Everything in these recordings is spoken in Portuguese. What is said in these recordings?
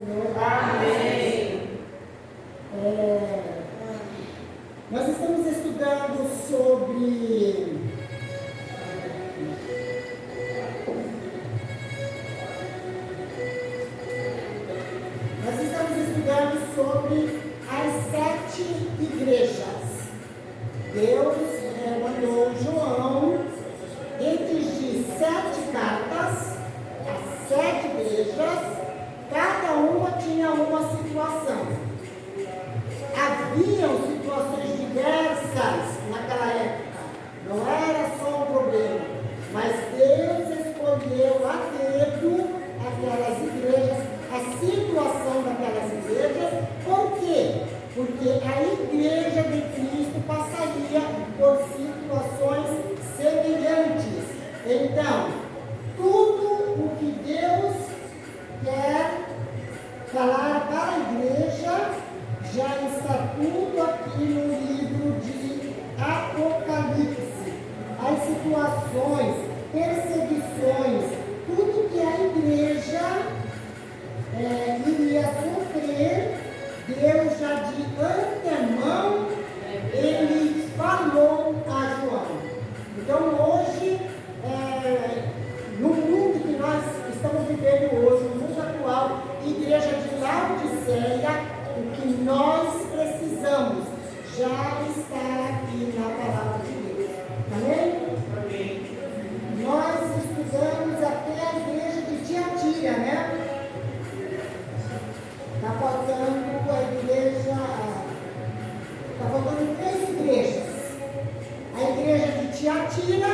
Amém. Nós estamos estudando sobre as 7 igrejas. Deus mandou João redigir 7 cartas a 7 igrejas. Cada uma tinha uma situação. Haviam situações diversas naquela época. Não era só um problema. Mas Deus escolheu a dedo aquelas igrejas, a situação daquelas igrejas. Por quê? Porque a igreja de Cristo passaria por situações semelhantes. Então, tudo o que Deus quer falar para a igreja já está tudo aqui no livro de Apocalipse. As situações, perseguições, tudo que a igreja iria sofrer, Deus já de antemão ele falou a João. Então hoje, no mundo que nós estamos vivendo hoje, no mundo atual, igreja de Laodiceia, o que nós precisamos já está aqui na palavra de Deus. Amém? Amém. Nós estudamos até a igreja de Tiatira, né? Está faltando a igreja, está faltando 3 igrejas. A igreja de Tiatira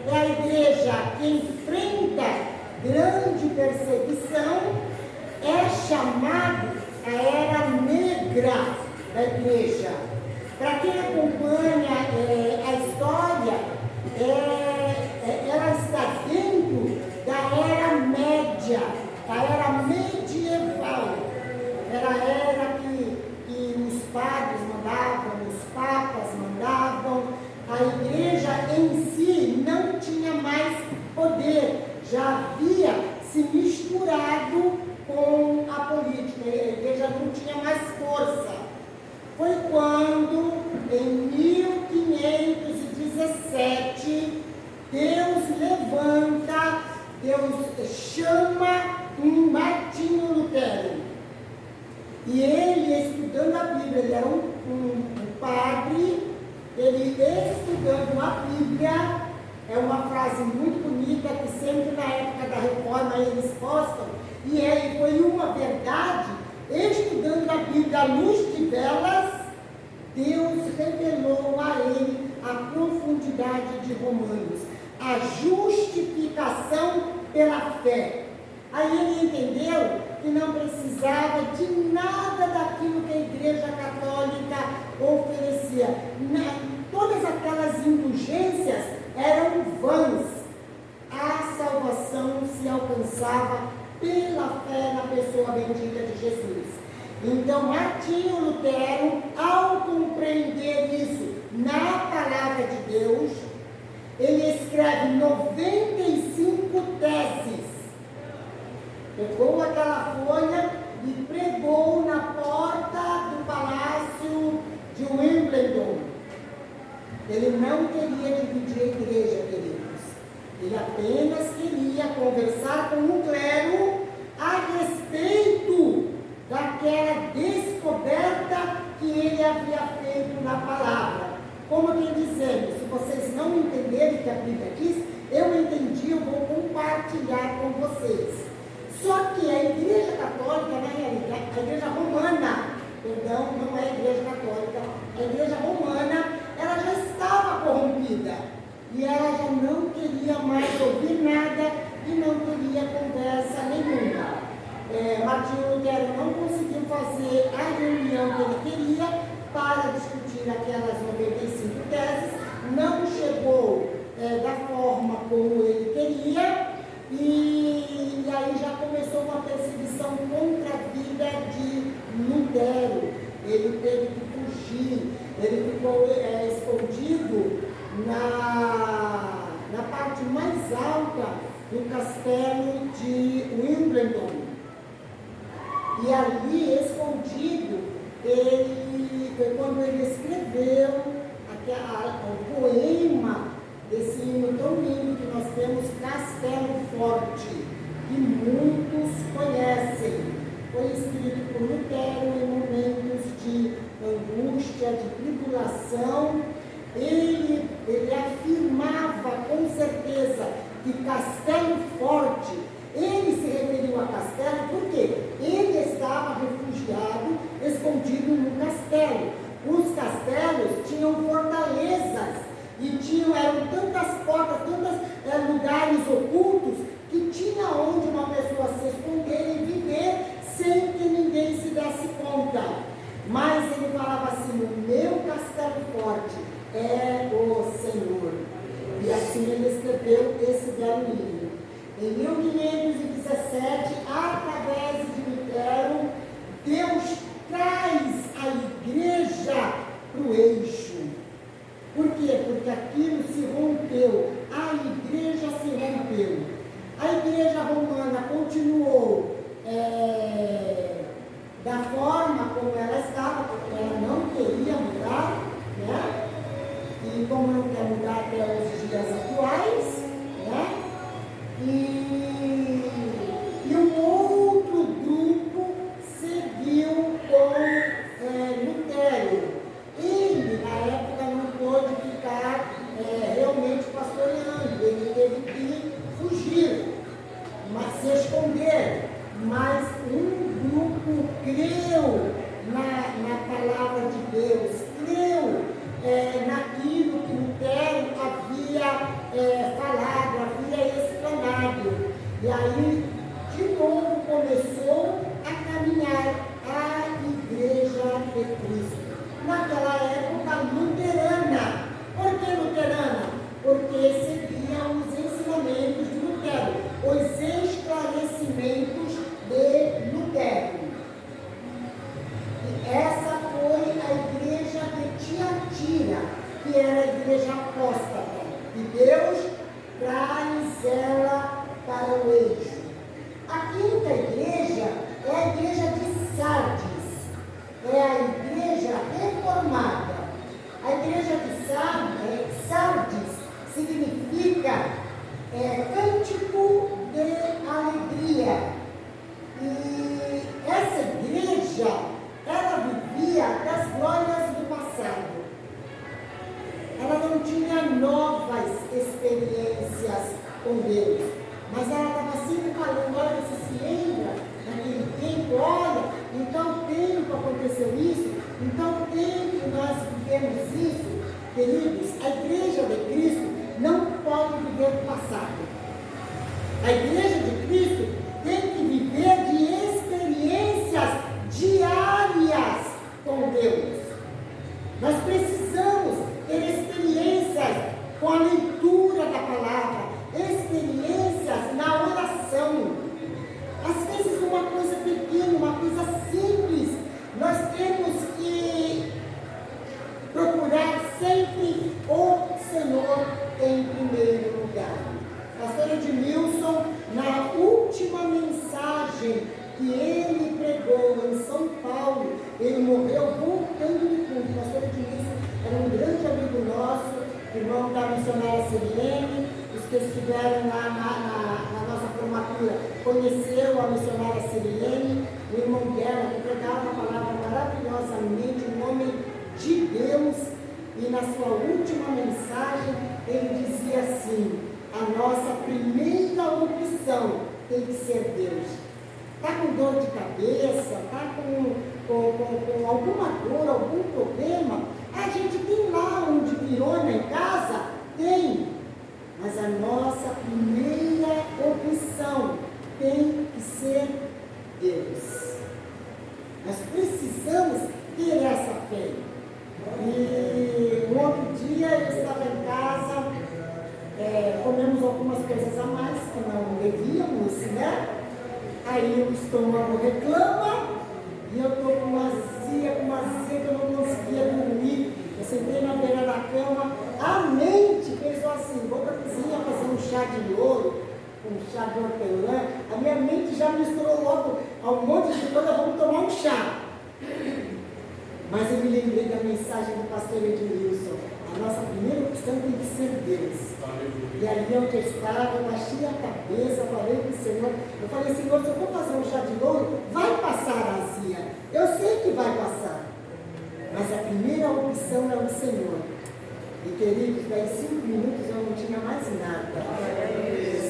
é a igreja que enfrenta grande perseguição, é chamado a era negra da igreja. Para quem acompanha a história, ela está dentro da era média, da era medieval. Era a era que os padres mandavam, os papas mandavam. A igreja em si não tinha mais poder, já havia se misturado com a política, a igreja não tinha mais força. Foi quando, em 1517, Deus levanta, Deus chama um Martinho Lutero. E ele, estudando a Bíblia, ele era um padre, ele estudando a Bíblia, é uma frase muito bonita que sempre na época da reforma eles postam, e foi uma verdade. Estudando a Bíblia à luz de velas, Deus revelou a ele a profundidade de Romanos, a justificação pela fé. Aí ele entendeu que não precisava de nada daquilo que a Igreja Católica oferecia. Todas aquelas indulgências eram vãs. A salvação se alcançava pela fé na pessoa bendita de Jesus. Então, Martinho Lutero, ao compreender isso na palavra de Deus, ele escreve 95 teses. Pegou aquela folha e pregou na porta do palácio de Wimbledon. Ele não queria dividir a igreja, queridos. Ele apenas queria conversar com o clero a respeito daquela descoberta que ele havia feito na palavra. Como quem dizendo, se vocês não entenderem o que a Bíblia diz, eu entendi, eu vou compartilhar com vocês. Só que a Igreja Católica, a Igreja Romana, perdão, não é a Igreja Católica, a Igreja Romana, ela já estava corrompida. E ela já não queria mais ouvir nada e não queria conversa nenhuma. Martinho Lutero não conseguiu fazer a reunião que ele queria para discutir aquelas 95 teses, não chegou da forma como ele queria, e aí já começou uma perseguição contra a vida de Lutero. Ele teve que fugir, ele ficou escondido na parte mais alta do castelo de Wimbledon. E ali, escondido, foi quando ele escreveu o poema desse hino tão lindo que nós temos, Castelo Forte, que muitos conhecem. Foi escrito por Lutero em momentos de angústia, de tribulação. Ele afirmava com certeza que Castelo Forte, ele se referiu a castelo porque ele estava refugiado, escondido num castelo. Os castelos tinham fortalezas e eram tantas portas, tantos lugares ocultos que tinha onde uma pessoa se esconder e viver sem que ninguém se desse conta. Mas ele falava assim: o meu castelo forte é o Senhor. E assim ele escreveu esse belo livro. Em 1517, através de Lutero, Deus traz a igreja para o eixo. Por quê? Porque aquilo se rompeu, a igreja se rompeu. A igreja romana continuou da forma como ela estava, porque ela não queria mudar, né? E como não quer mudar até os dias atuais, né? E um outro grupo seguiu com Lutero. Ele, na época, não pôde ficar realmente pastoreando, ele teve que fugir, se esconder. Mas um grupo creu na palavra de Deus, creu naquilo que Lutero havia falado, havia explanado. E aí, de novo, começou a caminhar a Igreja de Cristo. Naquela época luterana. Por que luterana? Porque seguiam os ensinamentos de Lutero, os esclarecimentos de Lutero. E essa foi a igreja de Tiatira, que era a igreja apóstata. E Deus traz ela para o eixo. A quinta igreja é a igreja de Sardes, é a igreja reformada. A igreja de Sardes significa cântico de alegria. E essa igreja, ela vivia das glórias do passado. Ela não tinha novas experiências com Deus, mas ela estava sempre falando: olha, você se lembra naquele tempo? Olha, então tempo aconteceu isso, então tempo nós vivemos isso. Queridos, a igreja de Cristo não pode viver do passado. A igreja de Cristo tem que viver de experiências diárias com Deus. Nós precisamos ter experiências com a leitura da palavra, experiências na oração. Às vezes uma coisa pequena, uma coisa simples, nós temos que procurar sempre o Senhor em primeiro lugar. Pastor Edmilson, na última mensagem que ele pregou em São Paulo, ele morreu voltando de culto. Pastor Edmilson era um grande amigo nosso, irmão da missionária Sirilene. Os que estiveram lá na nossa formatura conheceram a missionária Sirilene, o irmão dela, que pregava a palavra maravilhosamente, um homem de Deus. E na sua última mensagem ele dizia assim: a nossa primeira opção tem que ser Deus. Está com dor de cabeça, está com alguma dor, algum problema, a gente tem lá um de pirona em casa? Tem. Mas a nossa primeira opção tem que ser Deus. Nós precisamos ter essa fé. E um outro dia eu estava em casa, comemos algumas coisas a mais que não devíamos, né? Aí o estômago reclama e eu estou com uma azia que eu não conseguia dormir. Eu sentei na beira da cama, a mente pensou assim: vou para a cozinha fazer um chá de ouro, um chá de hortelã. A minha mente já misturou logo um monte de coisa, vamos tomar um chá. Mas eu me lembrei da mensagem do pastor Edmilson. A nossa primeira opção tem que ser Deus. E ali onde eu estava, eu baixei a cabeça, falei com o Senhor. Eu falei, Senhor, se eu for fazer um chá de louro, vai passar a azia. Eu sei que vai passar. Mas a primeira opção é o Senhor. E queridos, daí 5 minutos eu não tinha mais nada.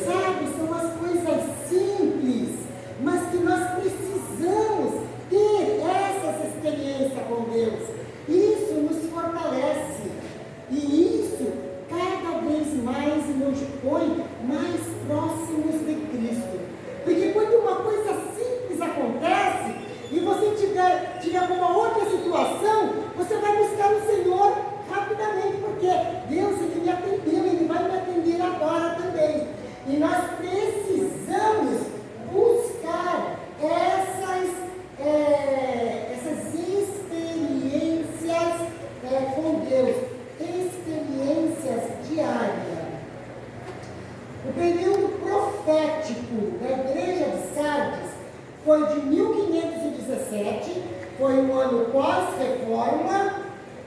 Sabe, são as coisas simples, mas que nós precisamos ter essas experiências com Deus. Isso nos fortalece. E isso cada vez mais nos põe mais próximos de Cristo. Porque quando uma coisa simples acontece e você tiver alguma outra situação, você vai buscar o Senhor rapidamente, porque Deus, Ele me atendeu, Ele vai me atender agora também. E nós precisamos buscar essas experiências com Deus, experiências diárias. O período profético da igreja de Sardes foi de 1517, foi um ano pós-reforma,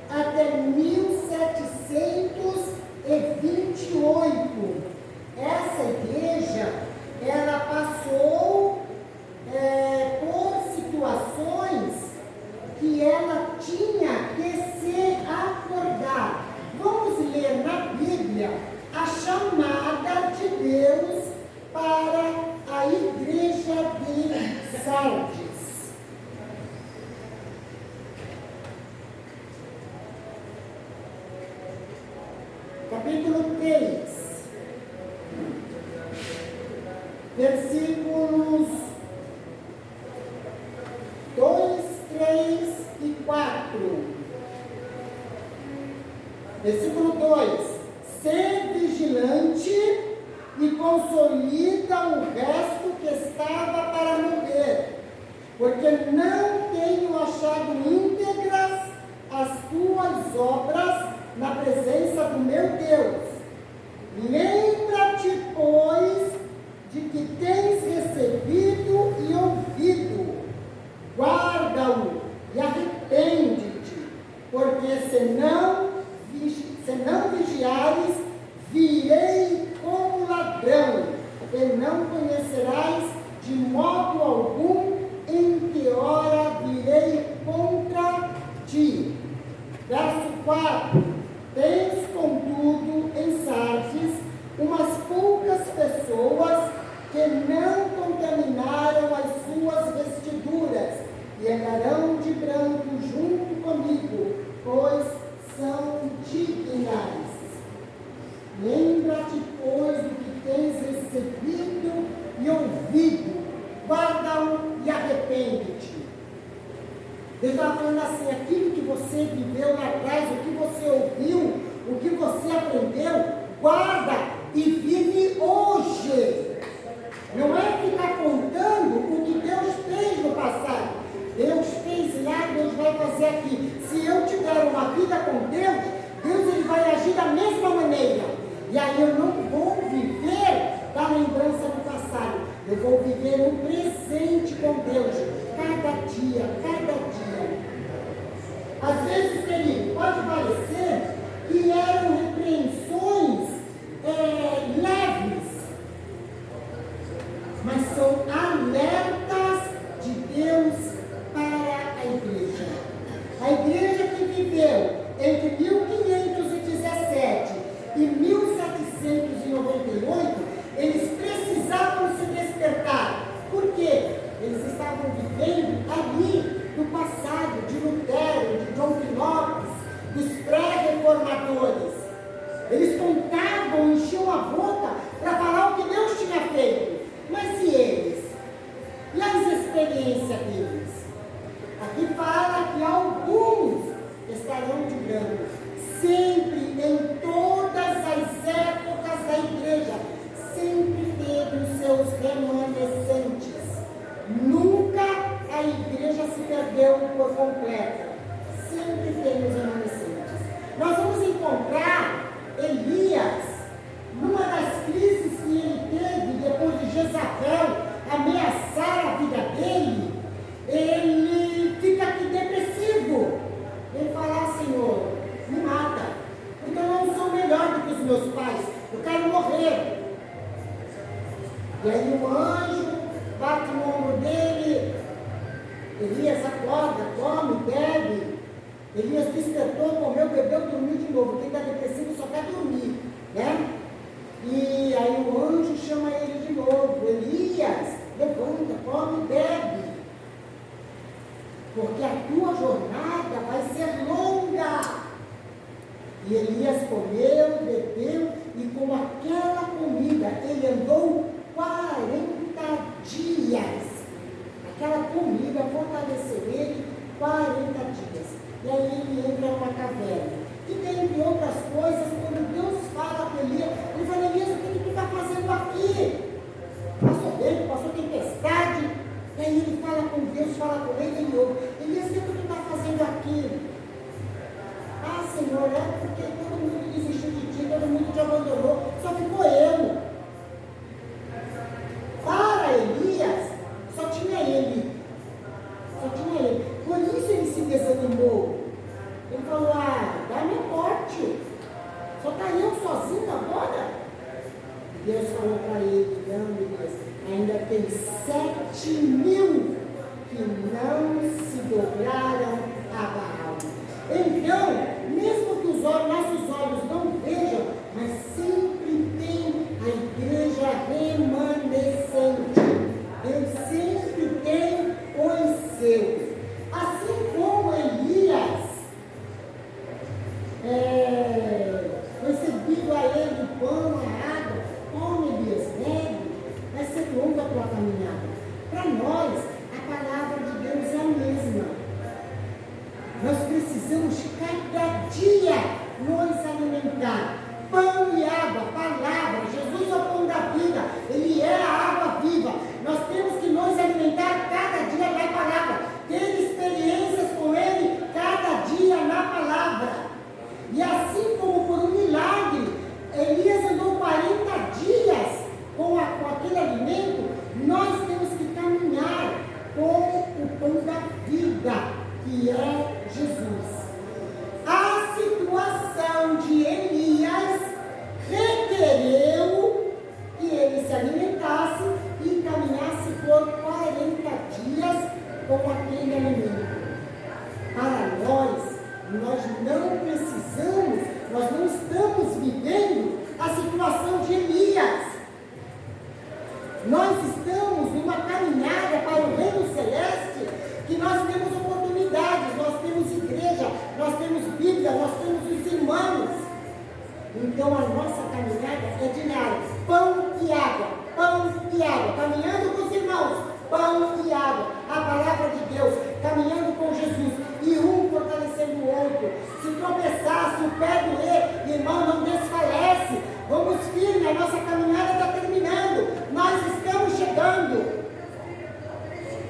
até 1728. Essa igreja, ela passou por situações que ela tinha que se acordar. Vamos ler na Bíblia a chamada de Deus para a igreja de Sardes. Capítulo 3, versículos 2, 3 e 4. Versículo 2: Sê vigilante e consolida o resto que estava para morrer, porque não tenho achado íntegras as tuas obras na presença do meu Deus. Lembra-te, pois, de que tens recebido e ouvido, guarda-o e arrepende-te, porque se não vigiares, virei como ladrão, e não conhecerás de modo algum em que hora virei contra ti. Verso 4: Tens, contudo, em Sardes umas poucas pessoas que não contaminaram as suas vestiduras e andarão de branco junto comigo, pois são dignas. Lembra-te, pois, do que tens recebido e ouvido, guarda-o e arrepende-te. Deus estava falando assim, aquilo que você viveu lá atrás, o que você ouviu, o que você aprendeu, guarda e vive hoje. Não é ficar contando o que Deus fez no passado. Deus fez lá, Deus vai fazer aqui. Se eu tiver uma vida com Deus, Deus ele vai agir da mesma maneira. E aí eu não vou viver da lembrança do passado. Eu vou viver no presente com Deus. Cada dia, cada dia. Às vezes, querido, pode parecer que eram repreensões leves, mas são alertas de Deus para a igreja. A igreja que viveu entre 1517 e 1798, eles precisavam se despertar. Por quê? Eles estavam vivendo ali do passado, de Lutero, de John Knox, dos pré-reformadores. Eles contavam, enchiam a boca para falar o que Deus tinha feito. Mas e eles? E as experiências deles? Aqui fala que alguns estarão de branco. Sempre, em todas as épocas da igreja, sempre teve os seus remanescentes. Nunca a igreja se perdeu por completo. Sempre tem os remanescentes. Nós vamos encontrar Elias numa das crises que ele teve depois de Jezabel ameaçar a vida dele. Elias acorda, come, bebe. Elias despertou, comeu, bebeu, dormiu de novo. Quem está depressivo só quer dormir, né? E aí o anjo chama ele de novo. Elias, levanta, come, bebe. Porque a tua jornada vai ser longa. E Elias comeu, bebeu, e com aquela comida ele andou 40 dias. Aquela comida fortaleceu ele 40 dias. E aí ele entra numa caverna. E dentre outras coisas, quando Deus fala com Elias, ele fala: Elias, o que tu está fazendo aqui? Passou vento, passou tempestade. E aí ele fala com Deus, fala com ele, ele ouve: Elias, o que tu está fazendo aqui? Ah, Senhor, é porque todo mundo desistiu de ti, todo mundo te abandonou, só ficou eu. Para Elias, só tinha ele. Só tinha ele. Por isso ele se desanimou. Ele falou: ah, dá-me a morte. Só está eu sozinho agora? Deus falou para ele: não, Elias, ainda tem 7.000 que não se dobraram a Baal. Então, mesmo que nossos olhos não vejam, mas sempre tem a igreja remanescente. Deus sempre tem os seus. Assim como Elias foi servido a ele o pão, a água, come, Elias, bebe, vai ser longa a tua caminhada. Para nós, a palavra de Deus é a mesma. Nós precisamos cada dia nos alimentar. Pão e água, palavra. Jesus é o pão da vida. Ele é a água viva. Nós temos que nos alimentar cada dia na palavra. Ter experiências com Ele cada dia na palavra. E assim como por um milagre, Elias andou 40 dias com aquele alimento, nós temos que caminhar com o pão da vida, que é Jesus. A situação de Elias requereu que ele se alimentasse e caminhasse por 40 dias com aquele alimento. Para nós não precisamos, nós não estamos vivendo a situação de Elias. Nós estamos numa caminhada para o reino celeste, que nós temos oportunidades, nós temos igreja, nós temos Bíblia, nós temos os irmãos. Então a nossa caminhada é diária, pão e água, caminhando com os irmãos, pão e água, a palavra de Deus, caminhando com Jesus, e um fortalecendo o outro. Se tropeçar, se o pé doer, irmão, não desfalece, vamos firme, a nossa caminhada está terminando, nós estamos chegando.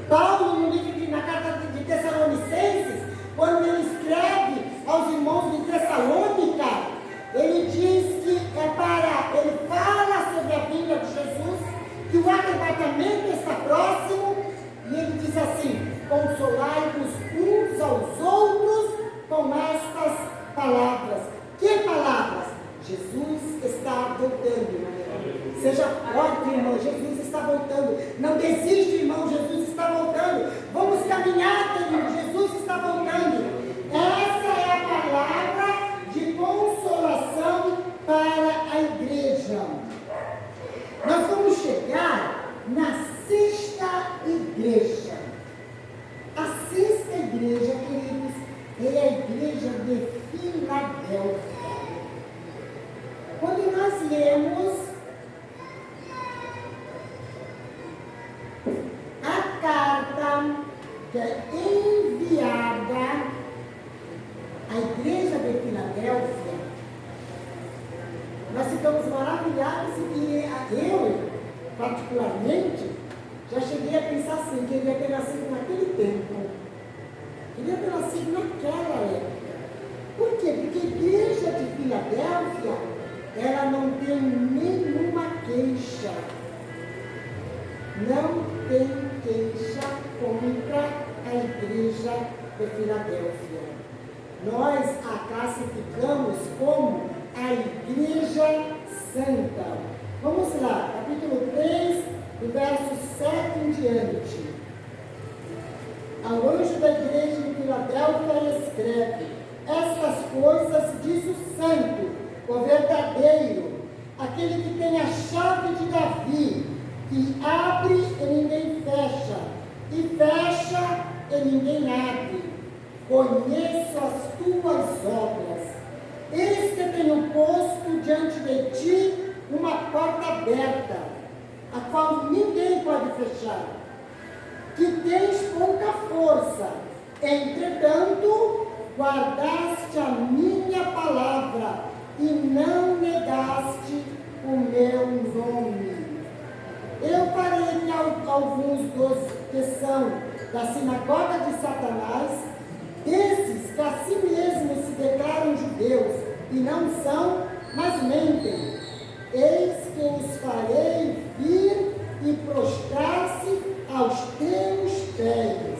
Paulo, no livro na carta de Tessalonicenses, quando ele escreve aos irmãos de Tessalônica, ele diz que ele fala sobre a vinda de Jesus, que o arrebatamento está próximo, e ele diz assim: consolai-vos uns aos outros com estas palavras. Que palavras? Jesus está voltando. Seja forte, irmão, Jesus está voltando. Não desiste, irmão, Jesus está voltando. Vamos caminhar, querido, Jesus está voltando. Essa é a palavra de consolação para a igreja. Nós vamos chegar na sexta igreja. A sexta igreja, queridos, é a igreja de Filadélfia. Quando nós lemos a carta que é enviada à igreja de Filadélfia, nós ficamos maravilhados e eu, particularmente, já cheguei a pensar assim, que ele ia ter nascido naquele tempo. Ele ia ter nascido naquela época. Por quê? Porque a igreja de Filadélfia, ela não tem nenhuma queixa. Não tem queixa contra a igreja de Filadélfia. Nós a classificamos como a igreja santa. Vamos lá, capítulo 3, do verso 7 em diante. Ao anjo da igreja de Filadélfia escreve: estas coisas diz o santo, o verdadeiro, aquele que tem a chave de Davi, que abre e ninguém fecha, e fecha e ninguém abre. Conheço as tuas obras. Eis que tenho posto diante de ti uma porta aberta, a qual ninguém pode fechar. Que tens pouca força, entretanto, guardaste a minha palavra e não negaste o meu nome. Eu farei que alguns dos que são da sinagoga de Satanás, desses que a si mesmos se declaram judeus e não são, mas mentem, eis que os farei vir e prostrar-se aos teus pés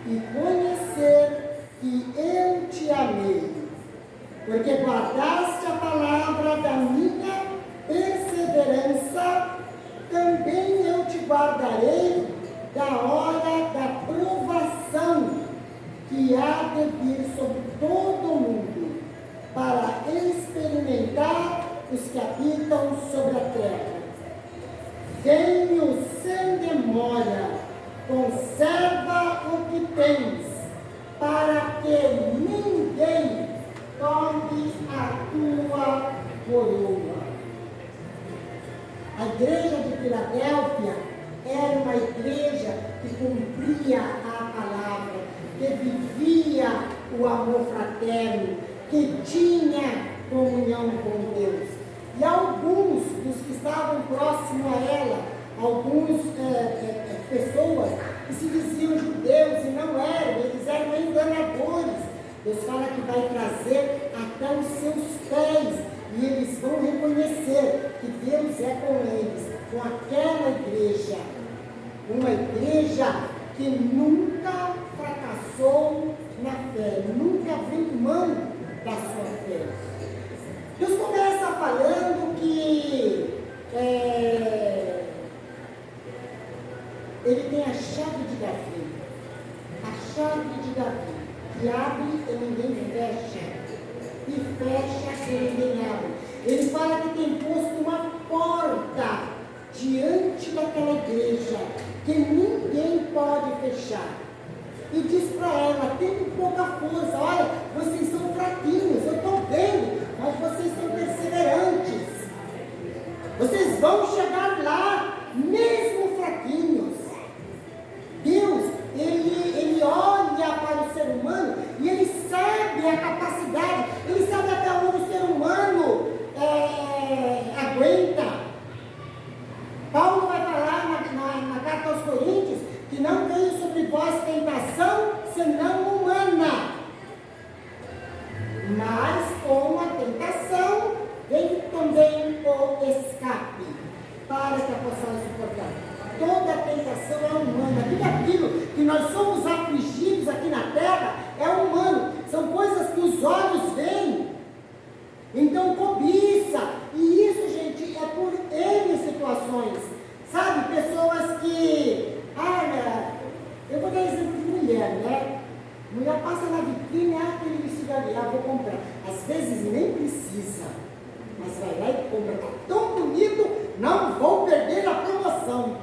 e conhecer que eu te amei, porque guardaste a palavra da minha perseverança, também eu te guardarei da hora da provação que há de vir sobre todo o mundo, para experimentar os que habitam sobre a terra. Venho sem demora, conserva o que tens, para que ninguém tome a tua coroa. A igreja de Filadélfia era uma igreja que cumpria a palavra, que vivia o amor fraterno, que tinha comunhão com Deus. E alguns dos que estavam próximos a ela, algumas pessoas que se diziam judeus e não eram, eles eram enganadores. Deus fala que vai trazer até os seus pés, e eles vão reconhecer que Deus é com eles, com aquela igreja. Uma igreja que nunca fracassou na fé, nunca abriu mão da sua fé. Deus começa falando que ele tem a chave de Davi, que abre e ninguém fecha, e fecha e ninguém abre. Ele fala que tem posto uma porta diante daquela igreja, que ninguém pode fechar. E diz para ela: tem pouca força, olha, vocês são fraquinhos, eu estou vendo, mas vocês são perseverantes. Vocês vão chegar lá, mesmo fraquinhos. Deus, ele olha para o ser humano e ele sabe a capacidade, ele sabe até onde o ser humano aguenta. Paulo vai falar na carta aos Coríntios que não veio sobre vós tentação senão humana, mas com a tentação veio também o escape, para que a possamos suportar. Toda a tentação é humana, tudo aquilo que nós somos afligidos aqui na terra é humano, são coisas que os olhos veem. Então cobiça, e isso, gente, é por N situações, sabe? Pessoas que, eu vou dar exemplo de mulher, né? Mulher passa na vitrine, aquele vestido ali, vou comprar. Às vezes nem precisa, mas vai lá e compra, está tão bonito, não vou perder a promoção.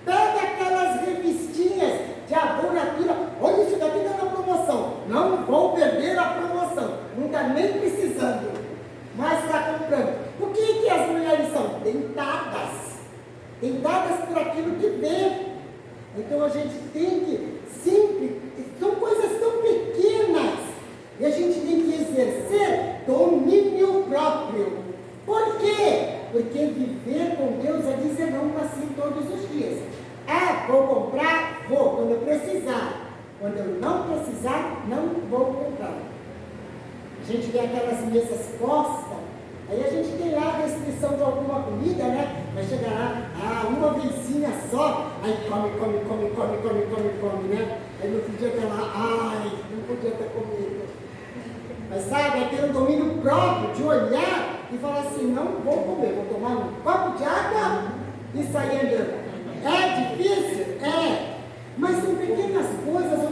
Pega aquelas revistinhas de avô natura, olha isso daqui está na promoção, não vou perder a promoção, não está nem precisando, mas está comprando. O que as mulheres são? Tentadas por aquilo que vê. Então a gente tem que sempre, são coisas tão pequenas, e a gente tem que exercer domínio próprio. Por quê? Porque viver com Deus é dizer não para si todos os dias. Vou comprar? Vou, quando eu precisar. Quando eu não precisar, não vou comprar. A gente vê aquelas mesas postas, aí a gente tem lá a restrição de alguma comida, né? Vai chegar lá, uma vezinha só, aí come, né? Aí no outro dia tá lá, não podia ter comido. Mas sabe, é ter um domínio próprio de olhar e falar assim: não vou comer, vou tomar um copo de água e sair andando. É difícil? É. Mas são pequenas coisas,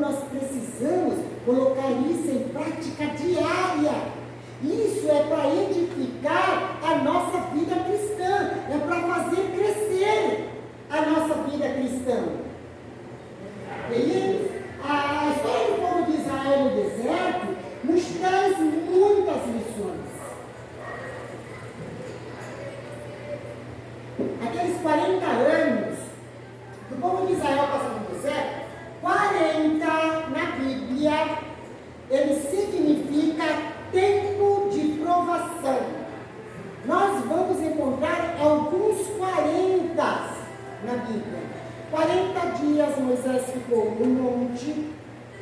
nós precisamos colocar isso em prática diária. Isso é para edificar a nossa vida cristã, é para fazer crescer a nossa vida cristã. E a história do povo de Israel no deserto nos traz muitas lições. Aqueles 40 anos que o povo de Israel passou no deserto, 40 na Bíblia, ele significa tempo de provação. Nós vamos encontrar alguns 40 na Bíblia. 40 dias Moisés ficou no monte,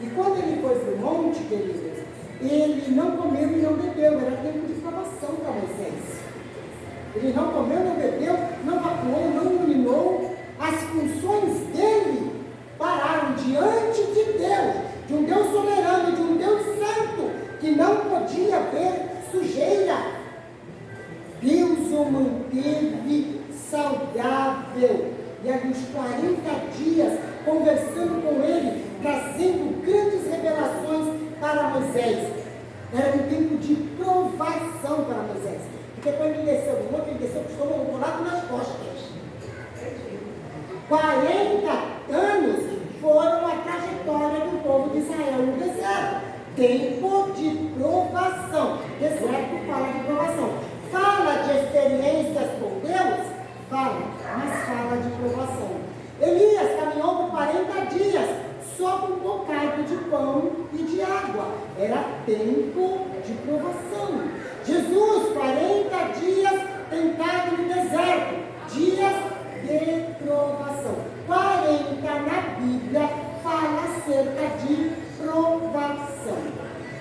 e quando ele foi para o monte, queridos, ele não comeu e não bebeu, era tempo de provação para Moisés. Ele não comeu, não bebeu, não vacuou, não urinou, as funções dele pararam diante de Deus, de um Deus soberano, de um Deus santo, que não podia ver sujeira. Deus o manteve saudável. E ali uns 40 dias, conversando com ele, trazendo grandes revelações para Moisés. Era um tempo de provação para Moisés. Porque quando ele desceu do monte, ele desceu com o estômago colado nas costas. 40 anos foram a trajetória do povo de Israel no deserto. Tempo de provação. Deserto fala de provação. Fala de experiências com Deus? Fala, mas fala de provação. Elias caminhou por 40 dias, só com um bocado de pão e de água. Era tempo de provação. Jesus, 40 dias tentado no deserto, dias de provação. 40 na Bíblia fala acerca de provação.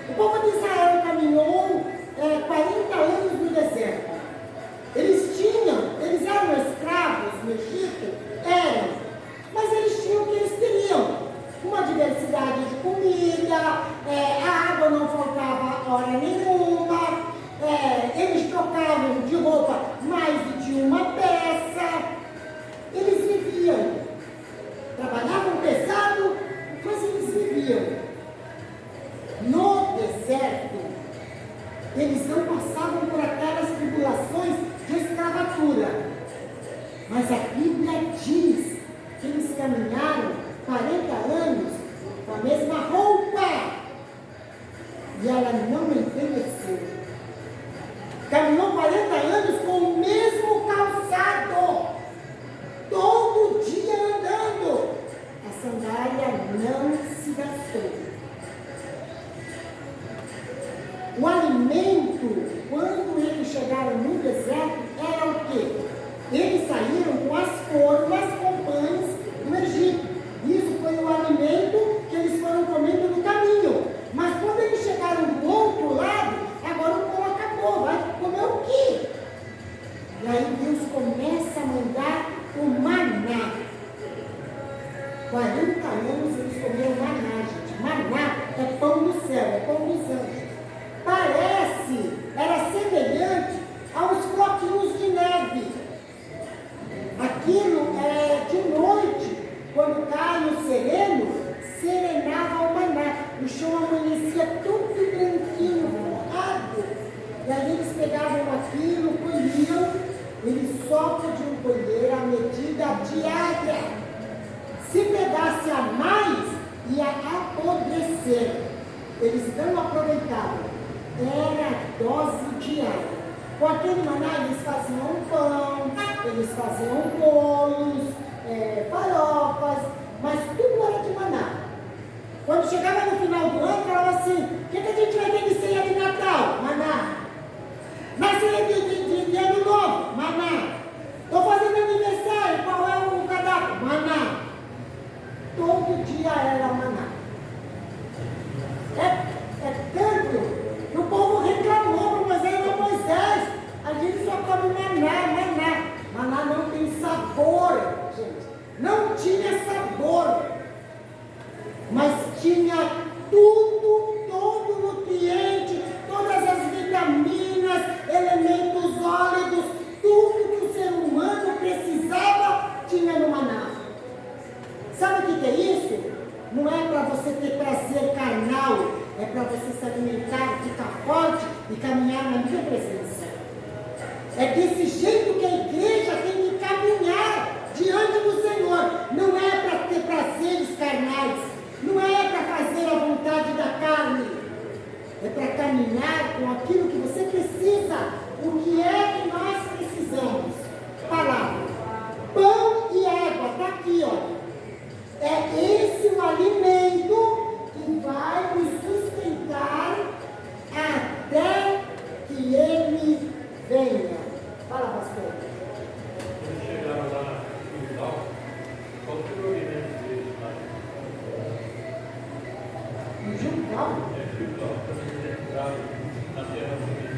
O povo de Israel caminhou 40 anos no deserto. Eles eram escravos no Egito? Eram. Mas eles tinham o que eles queriam. Uma diversidade de comida, a água não faltava hora nenhuma, eles trocavam de roupa mais de uma peça. Eles viviam. Trabalhavam pesado, mas eles viviam. No deserto, eles não passavam por aquelas tribulações de escravatura. Mas a Bíblia diz que eles caminharam 40 anos com a mesma roupa. E ela não envelheceu. Caminhou 40 anos com o mesmo calçado. Todo dia andando. A sandália não se gastou. O alimento, quando eles chegaram no deserto, era o quê? Eles saíram com as formas com pães do Egito. Isso foi o alimento que eles foram comendo no caminho. Mas quando eles chegaram do outro lado, agora o pão acabou. Vai comer o quê? E aí Deus começa a mandar o maná. 40 anos eles comeram maná, gente. Maná é pão do céu, é pão dos anjos. Era semelhante aos floquinhos de neve. Aquilo de noite, quando cai o sereno, serenava o maná. O chão amanhecia tudo branquinho, forrado. E aí eles pegavam aquilo, colhiam, eles só podiam colher a medida diária. Se pegasse a mais, ia apodrecer. Eles não aproveitavam. Era dose diária. Com aquele maná eles faziam pão, eles faziam bolos, farofas, mas tudo era de maná. Quando chegava no final do ano, falava assim: o que a gente vai ter de ceia de Natal? Maná. Na ceia de ano novo? Maná. Estou fazendo aniversário, qual é o cardápio? Maná. Todo dia era maná. Tanto que o povo reclamou para Moisés: a gente só come maná. Maná não tem sabor, gente. Não tinha sabor. Mas tinha tudo, todo nutriente, todas as vitaminas, elementos sólidos, tudo que o ser humano precisava tinha no maná. Sabe o que é isso? Não é para você ter para você se alimentar, ficar forte e caminhar na minha presença. É desse jeito que a igreja tem que caminhar diante do Senhor. Não é para ter prazeres carnais, não é para fazer a vontade da carne, é para caminhar com aquilo que você precisa. O que é que nós precisamos? Palavra, pão e água, está aqui, ó. É esse o alimento que vai nos sustentar até que ele venha. Fala, pastor. Quando chegaram lá no final, qual que foi o alimento deles lá? No Gilgal? Quando eles entraram na terra prometida.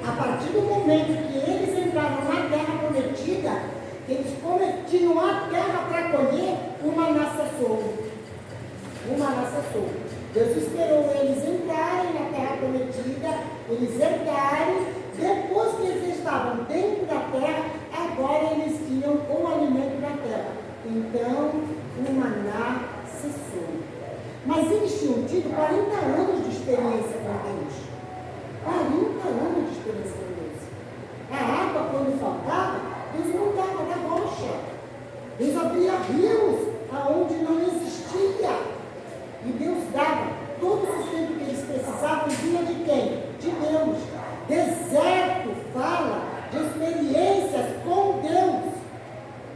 A partir do momento que eles entraram na terra prometida, eles tinham a terra para colher, uma maná cessou. Deus esperou eles entrarem na terra prometida, eles herdarem. Depois que eles estavam dentro da terra, agora eles tinham o alimento da terra. Então, o maná cessou. Mas eles tinham tido 40 anos de experiência com Deus. 40 anos de experiência com Deus. A água, quando faltava, Deus não dava na rocha. Deus abria rios aonde não existia. E Deus dava todo o sustento que eles precisavam. Vinha de quem? De Deus. Deserto fala de experiências com Deus.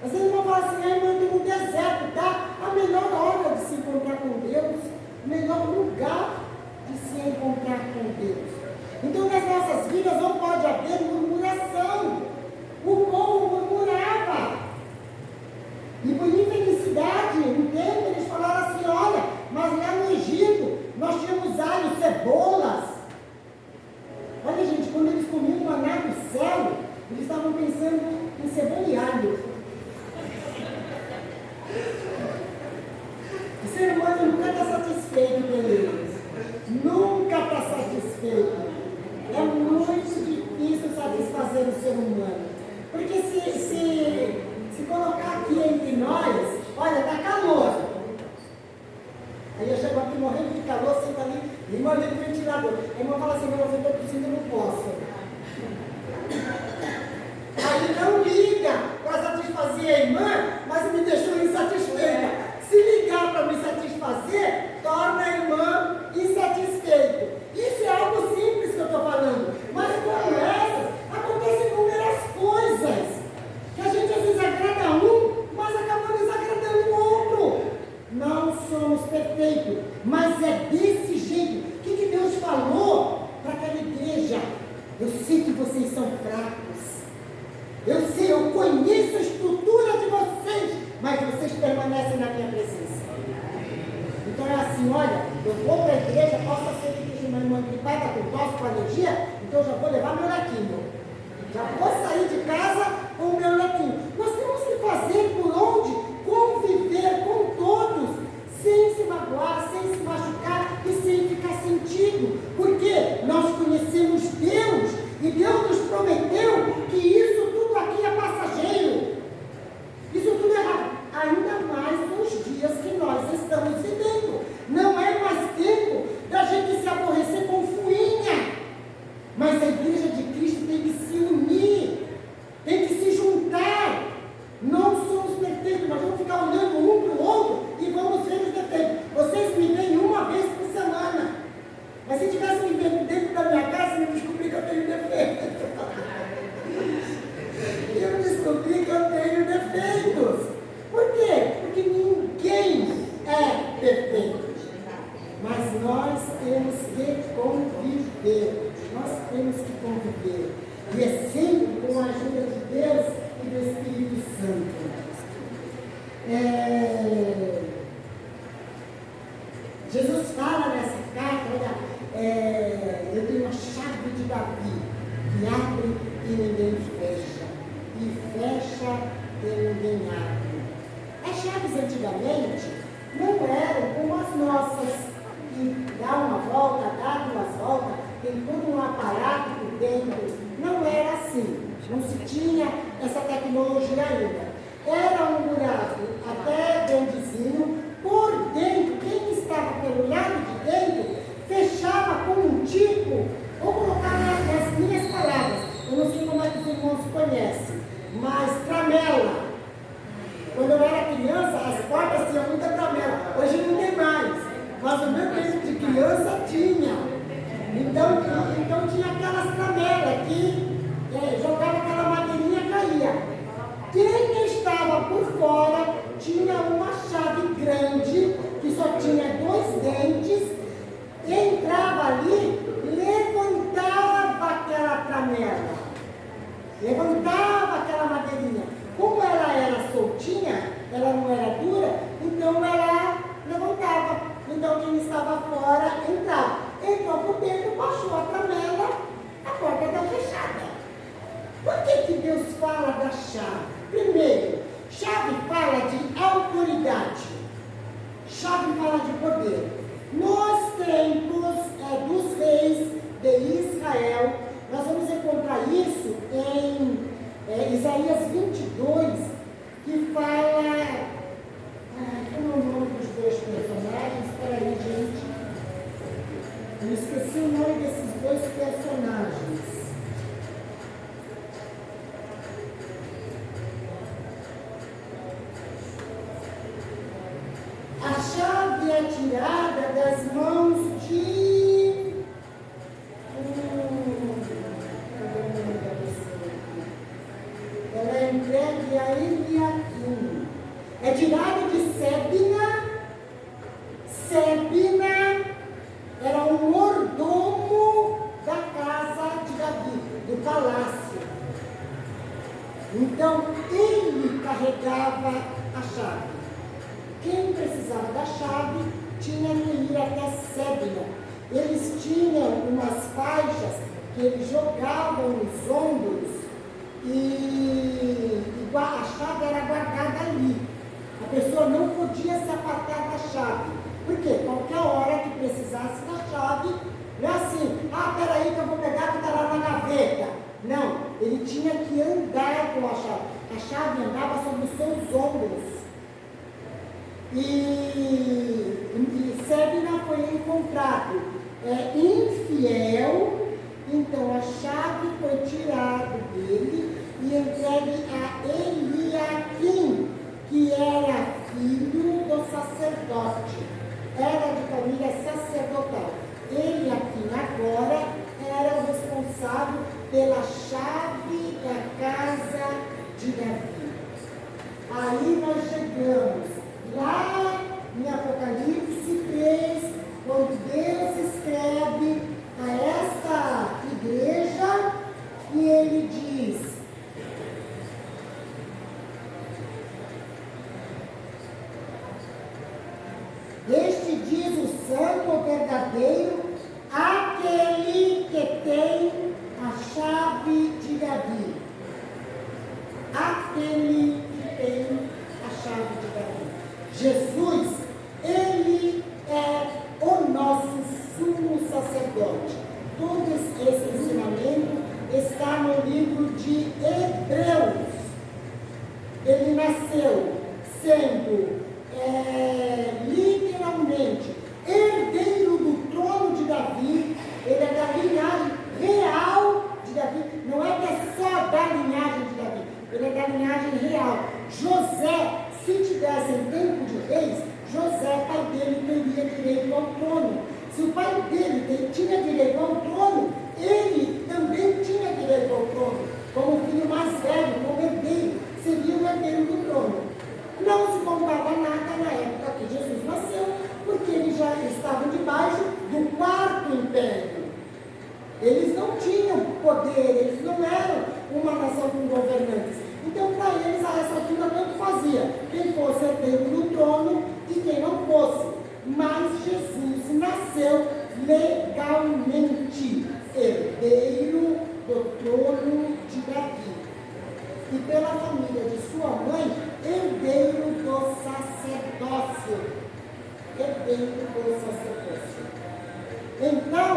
Às vezes não fala assim, irmão, eu tenho um deserto, tá? A melhor hora de se encontrar com Deus, o melhor lugar de se encontrar com Deus. Então, nas nossas vidas não pode haver murmuração. O povo murmurava. E por infelicidade, um tempo eles falaram assim, olha, mas lá no Egito nós tínhamos alho, cebolas. Olha, gente, quando eles comiam o maná do céu, eles estavam pensando em cebola e alho. O ser humano nunca está satisfeito com eles. Nunca está satisfeito. É muito difícil satisfazer o ser humano. Porque se colocar aqui entre nós, olha, está calor. Aí eu chego aqui morrendo de calor, senta ali, irmã ali no ventilador. A irmã fala assim, meu filho, eu estou tossindo, eu não posso. Aí não liga para satisfazer a irmã, mas me deixou insatisfeita. Se ligar para me satisfazer, torna a irmã insatisfeita. Isso é algo simples que eu estou falando. Mas como essas, acontecem inúmeras coisas. Que a gente às vezes agrada um, mas acaba desagradando o outro. Não somos perfeitos, mas é desse jeito. O que Deus falou para aquela igreja? Eu sei que vocês são fracos. Eu sei, eu conheço a estrutura de vocês, mas vocês permanecem na minha presença. Então é assim, olha, eu vou para a igreja, posso ser que uma irmã gripada com tosse, com alergia, então eu já vou levar meu lequinho. Já vou sair de casa com o meu lequinho. Nós temos que fazer por onde conviver com todos, sem se magoar, sem se machucar e sem ficar sentido. Porque nós conhecemos Deus e Deus nos prometeu que isso tudo aqui é passageiro. Isso tudo é rápido. Ainda mais nos dias que nós estamos vivendo. Não é mais tempo da gente se aborrecer com fuinha. Mas a igreja de Cristo tem que se unir, tem que se juntar. Não somos perfeitos, nós vamos ficar olhando um para o outro e vamos ver os defeitos. Vocês me veem uma vez por semana. Mas se tivesse me vendo dentro da minha casa, eu descobri que eu tenho defeitos. Eu descobri que eu tenho defeitos. Por quê? Porque ninguém é perfeito. Mas nós temos que conviver. Nós temos que conviver. E é sempre com a ajuda de Deus e do Espírito Santo. Jesus fala nessa carta, olha, eu tenho a chave de Davi, que abre e ninguém fecha, e fecha e ninguém abre. As chaves antigamente não eram como as nossas, que dá uma volta, dá duas voltas, tem todo um aparato por dentro. Não era assim, não se tinha essa tecnologia ainda. Era um buraco até grandezinho, por dentro, quem estava pelo lado de dentro, Então quem estava fora entrava. Entrou por dentro, baixou a tramela, a porta está fechada. Por que Deus fala da chave? Primeiro, chave fala de autoridade. Chave fala de poder. Nos tempos dos reis de Israel, nós vamos encontrar isso em Isaías 22, que fala... como é o nome dos dois personagens? Espera aí, gente. Eu esqueci o nome desses dois personagens. A chave é tirada das mãos de... Ela é entregue a Eliaquim. É tirada de Sebna. Sebna era um mordomo da casa de Davi, do palácio. Então, ele carregava a chave. Quem precisava da chave tinha que ir até Sebna. Eles tinham umas faixas que eles jogavam nos ombros e a chave era guardada ali. A pessoa não podia se apartar da chave. Por quê? Qualquer hora que precisasse da chave, não é assim, peraí que eu vou pegar que está lá na gaveta. Não, ele tinha que andar com a chave. A chave andava sobre os seus ombros. E Sebna foi encontrado infiel, então a chave foi tirada dele e entregue a Eliaquim, que era filho do sacerdote, era de família sacerdotal. Eliaquim agora era o responsável pela chave da casa de Davi. Aí nós chegamos lá em Apocalipse 3, quando Deus escreve a esta igreja, e ele diz: este diz o santo, o verdadeiro, aquele que tem a chave de Davi. Aquele que tem a chave de Davi. Jesus, ele é o nosso sumo sacerdote. Todo esse ensinamento está no livro de Hebreus. Ele nasceu sendo literalmente herdeiro do trono de Davi. Ele é da linhagem real de Davi. Não é que é só da linhagem de Davi, ele é da linhagem real. José, se tivesse em tempo de reis, José, pai dele, teria direito ao trono. Se o pai dele tinha direito ao trono, ele também tinha direito ao trono. Como o filho mais velho, como herdeiro, seria o herdeiro do trono. Não se contava nada na época que Jesus nasceu, porque eles já estavam debaixo do quarto império. Eles não tinham poder, eles não eram uma nação com governantes. Então, para eles, a essa altura tanto fazia quem fosse herdeiro do trono e quem não fosse. Mas Jesus nasceu legalmente herdeiro do trono de Davi. E pela família de sua mãe, herdeiro do sacerdócio. Herdeiro do sacerdócio. Então,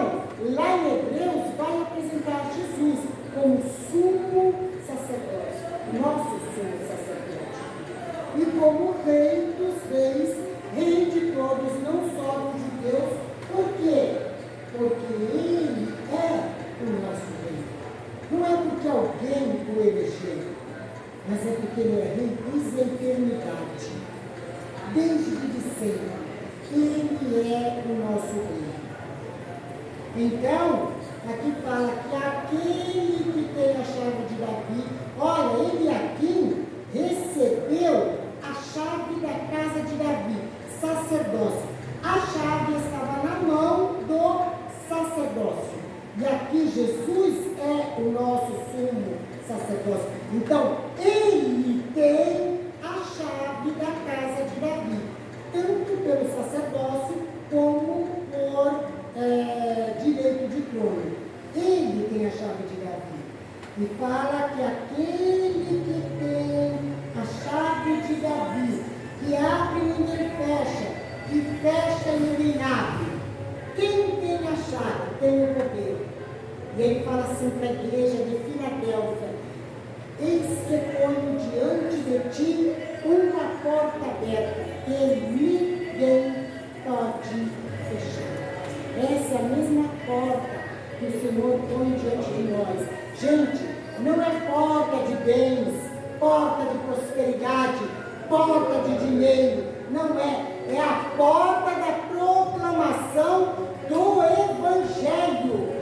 lá em Hebreus, vai apresentar Jesus como sumo sacerdote, nosso sumo sacerdote. E como rei dos reis, rei de todos, não só dos judeus. Por quê? Porque ele é o nosso rei. Não é porque alguém o elegeu, mas é porque ele é rei desde a eternidade, desde sempre. Ele é o nosso rei. Então, aqui fala que aquele que tem a chave de Davi, olha, Eliaquim recebeu a chave da casa de Davi, sacerdócio. A chave estava na mão do sacerdócio. E aqui Jesus é o nosso sumo sacerdócio. Então, ele tem a chave da casa de Davi, tanto pelo sacerdócio, como chave de Davi. E fala que aquele que tem a chave de Davi, que abre e ninguém fecha, que fecha e ninguém abre. Quem tem a chave tem o poder. E ele fala assim para a igreja de Filadélfia: eis que ponho diante de ti uma porta aberta, que ninguém pode fechar. Essa é a mesma porta que o Senhor põe diante de nós. Gente, não é porta de bens, porta de prosperidade, porta de dinheiro. Não é. É a porta da proclamação do Evangelho.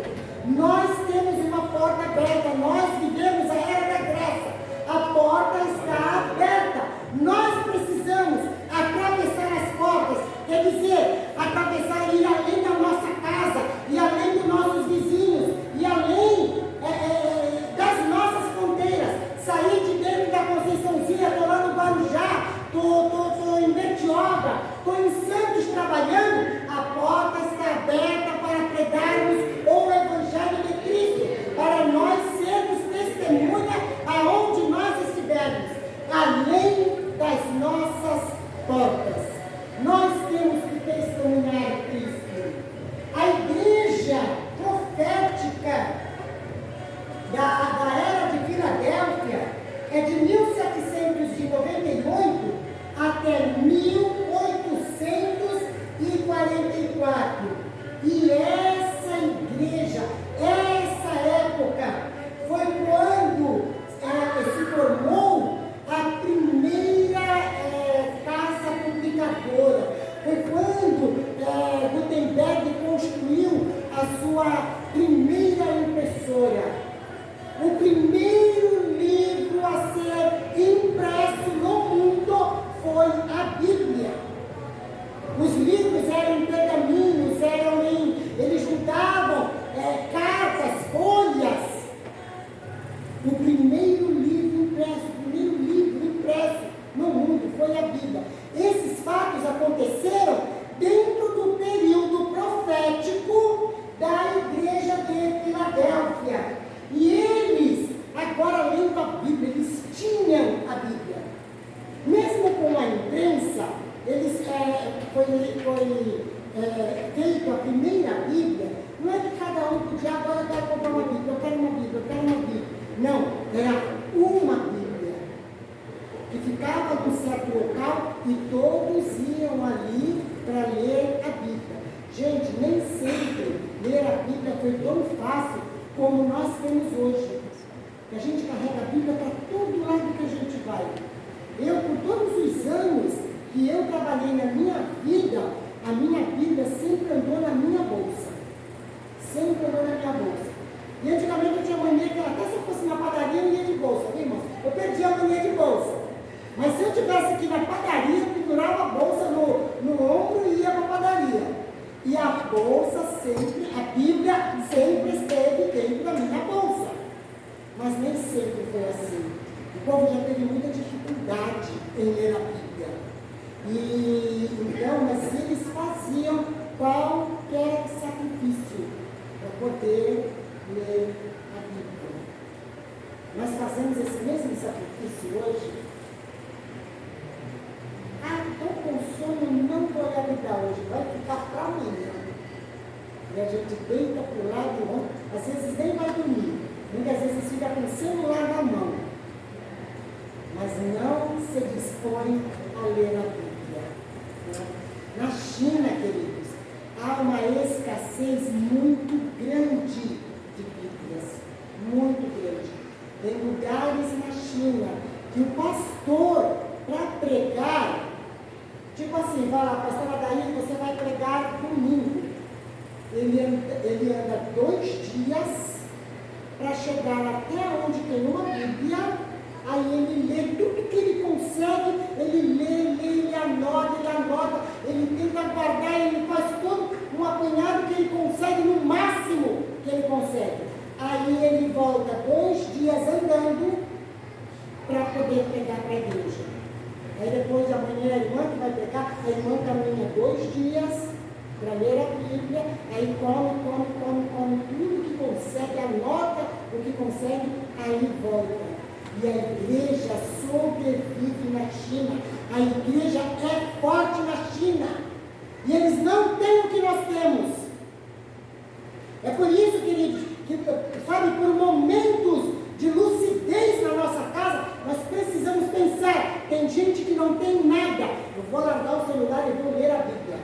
Nós temos uma porta aberta. Nós vivemos a era da graça. A porta está aberta. Nós precisamos atravessar as portas. Quer dizer, atravessar, ir além da nossa casa, ir além dos nossos vizinhos, ir além das nossas fronteiras, sair de dentro da Conceiçãozinha, estou lá no Guarujá, estou em Bertioga, estou em Santos trabalhando. A porta está aberta para pregarmos o Evangelho de Cristo, para nós sermos testemunha aonde nós estivermos, além das nossas portas. Nós temos que testemunhar Cristo. A igreja profética da era de Filadélfia é de 1798 até 1844. E essa igreja, essa época, foi quando se formou a primeira casa publicadora. Foi quando Gutenberg construiu a sua primeira impressora. O primeiro livro a ser impresso no mundo foi a Bíblia. Os livros eram em pergaminhos, eles juntavam cartas, folhas. O primeiro livro impresso no mundo foi a Bíblia. Esses fatos aconteceram dentro do período profético da igreja de Filadélfia. E eles, agora lendo a Bíblia, eles tinham a Bíblia. Mesmo com a imprensa, foi feita a primeira Bíblia. Não é que cada um podia, agora eu quero comprar uma Bíblia, eu quero uma Bíblia, eu quero uma Bíblia. Não, era uma Bíblia, que ficava num certo local e todos iam ali para ler a Bíblia. Gente, nem sempre ler a Bíblia foi tão fácil como nós temos hoje. Que a gente carrega a Bíblia para todo lado que a gente vai. Eu, por todos os anos que eu trabalhei na minha vida, a minha Bíblia sempre andou na minha bolsa. Sempre andou na minha bolsa. E antigamente eu tinha mania que até se eu fosse na padaria eu ia de bolsa, viu, irmão? Eu perdi a mania de bolsa. Mas se eu estivesse aqui na padaria, eu pendurava a bolsa no ombro e ia para a padaria. E a bolsa sempre, a Bíblia sempre esteve dentro da minha bolsa. Mas nem sempre foi assim. O povo já teve muita dificuldade em ler a Bíblia. Mas eles faziam qualquer sacrifício para poder ler a Bíblia. Nós fazemos esse mesmo sacrifício hoje. Estou com sono, não vou ler a Bíblia hoje, vai ficar para amanhã. E a gente deita para o lado, às vezes nem vai dormir, muitas vezes fica com o celular na mão, mas não se dispõe a ler a Bíblia. Na China, queridos, há uma escassez muito grande de Bíblias, muito grande. Tem lugares na China que o pastor, para pregar, tipo assim, vai lá, pastor Adair, você vai pregar domingo. Ele anda 2 dias para chegar até onde tem uma Bíblia, aí ele lê tudo que ele consegue, ele lê, ele anota, ele tenta guardar, ele faz todo um apanhado que ele consegue, no máximo que ele consegue. Aí ele volta 2 dias andando para poder pregar para a igreja. Aí depois de amanhã a irmã que vai pregar, a irmã caminha 2 dias, para ler a Bíblia, aí come tudo que consegue, anota o que consegue, aí volta. E a igreja sobrevive na China. A igreja é forte na China. E eles não têm o que nós temos. É por isso, queridos, que, sabe, por momentos de lucidez na nossa casa, nós precisamos pensar. Tem gente que não tem nada. Eu vou largar o celular e vou ler a Bíblia.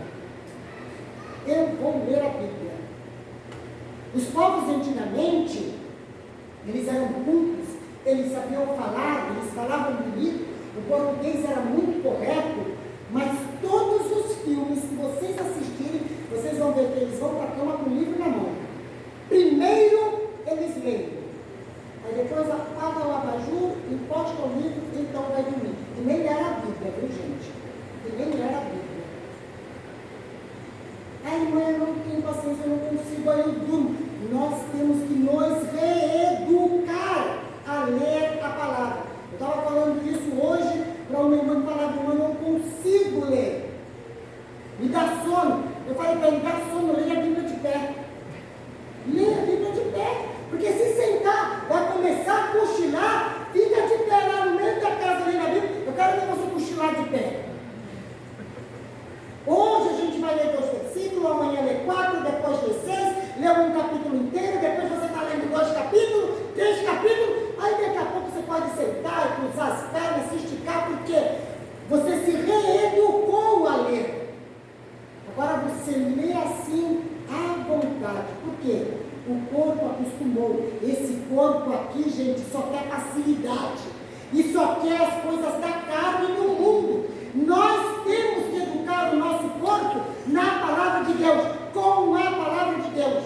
Eu vou ler a Bíblia. Os povos antigamente, eles eram cultos, eles sabiam falar, eles falavam bonito, o português era muito correto, mas todos os filmes que vocês assistirem, vocês vão ver que eles vão para a cama com o livro na mão. Primeiro eles leem, aí depois apaga o abajur, encosta o livro, então vai dormir. E nem era a Bíblia, viu, gente? E nem era a Bíblia. Ai, mãe, eu não tenho paciência, eu não consigo, aí eu durmo. Nós temos que nos reeducar a ler a palavra. Eu estava falando isso hoje para uma irmã que falava: irmã, eu não consigo ler. Me dá sono. Eu falei para ele: dá sono, leia a Bíblia de pé. Leia a Bíblia de pé. Porque se sentar, vai começar a cochilar, fica de pé lá no meio da casa lendo a Bíblia. Eu quero ver você cochilar de pé. Hoje a gente vai ler 2 versículos, amanhã lê 4, depois lê 6, lê um capítulo inteiro, depois você está lendo 2 capítulos, 3 capítulos, aí daqui a pouco você pode sentar e cruzar as pernas, se esticar, porque você se reeducou a ler. Agora você lê assim à vontade. Por quê? O corpo acostumou. Esse corpo aqui, gente, só quer facilidade. E só quer as coisas da carne no mundo. Nós temos que educar o nosso corpo na palavra de Deus, com a palavra de Deus.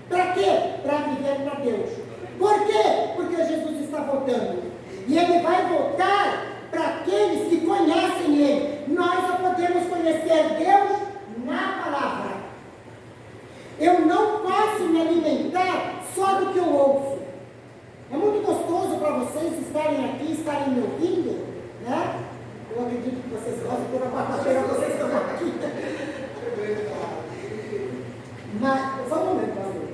Para quê? Para viver para Deus. Por quê? Porque Jesus está voltando. E Ele vai voltar para aqueles que conhecem Ele. Nós só podemos conhecer Deus na palavra. Eu não posso me alimentar só do que eu ouço. É muito gostoso para vocês estarem aqui, estarem me ouvindo, né? Eu acredito que vocês gostam, toda quarta-feira vocês estão aqui. Mas, só um momento, pastor.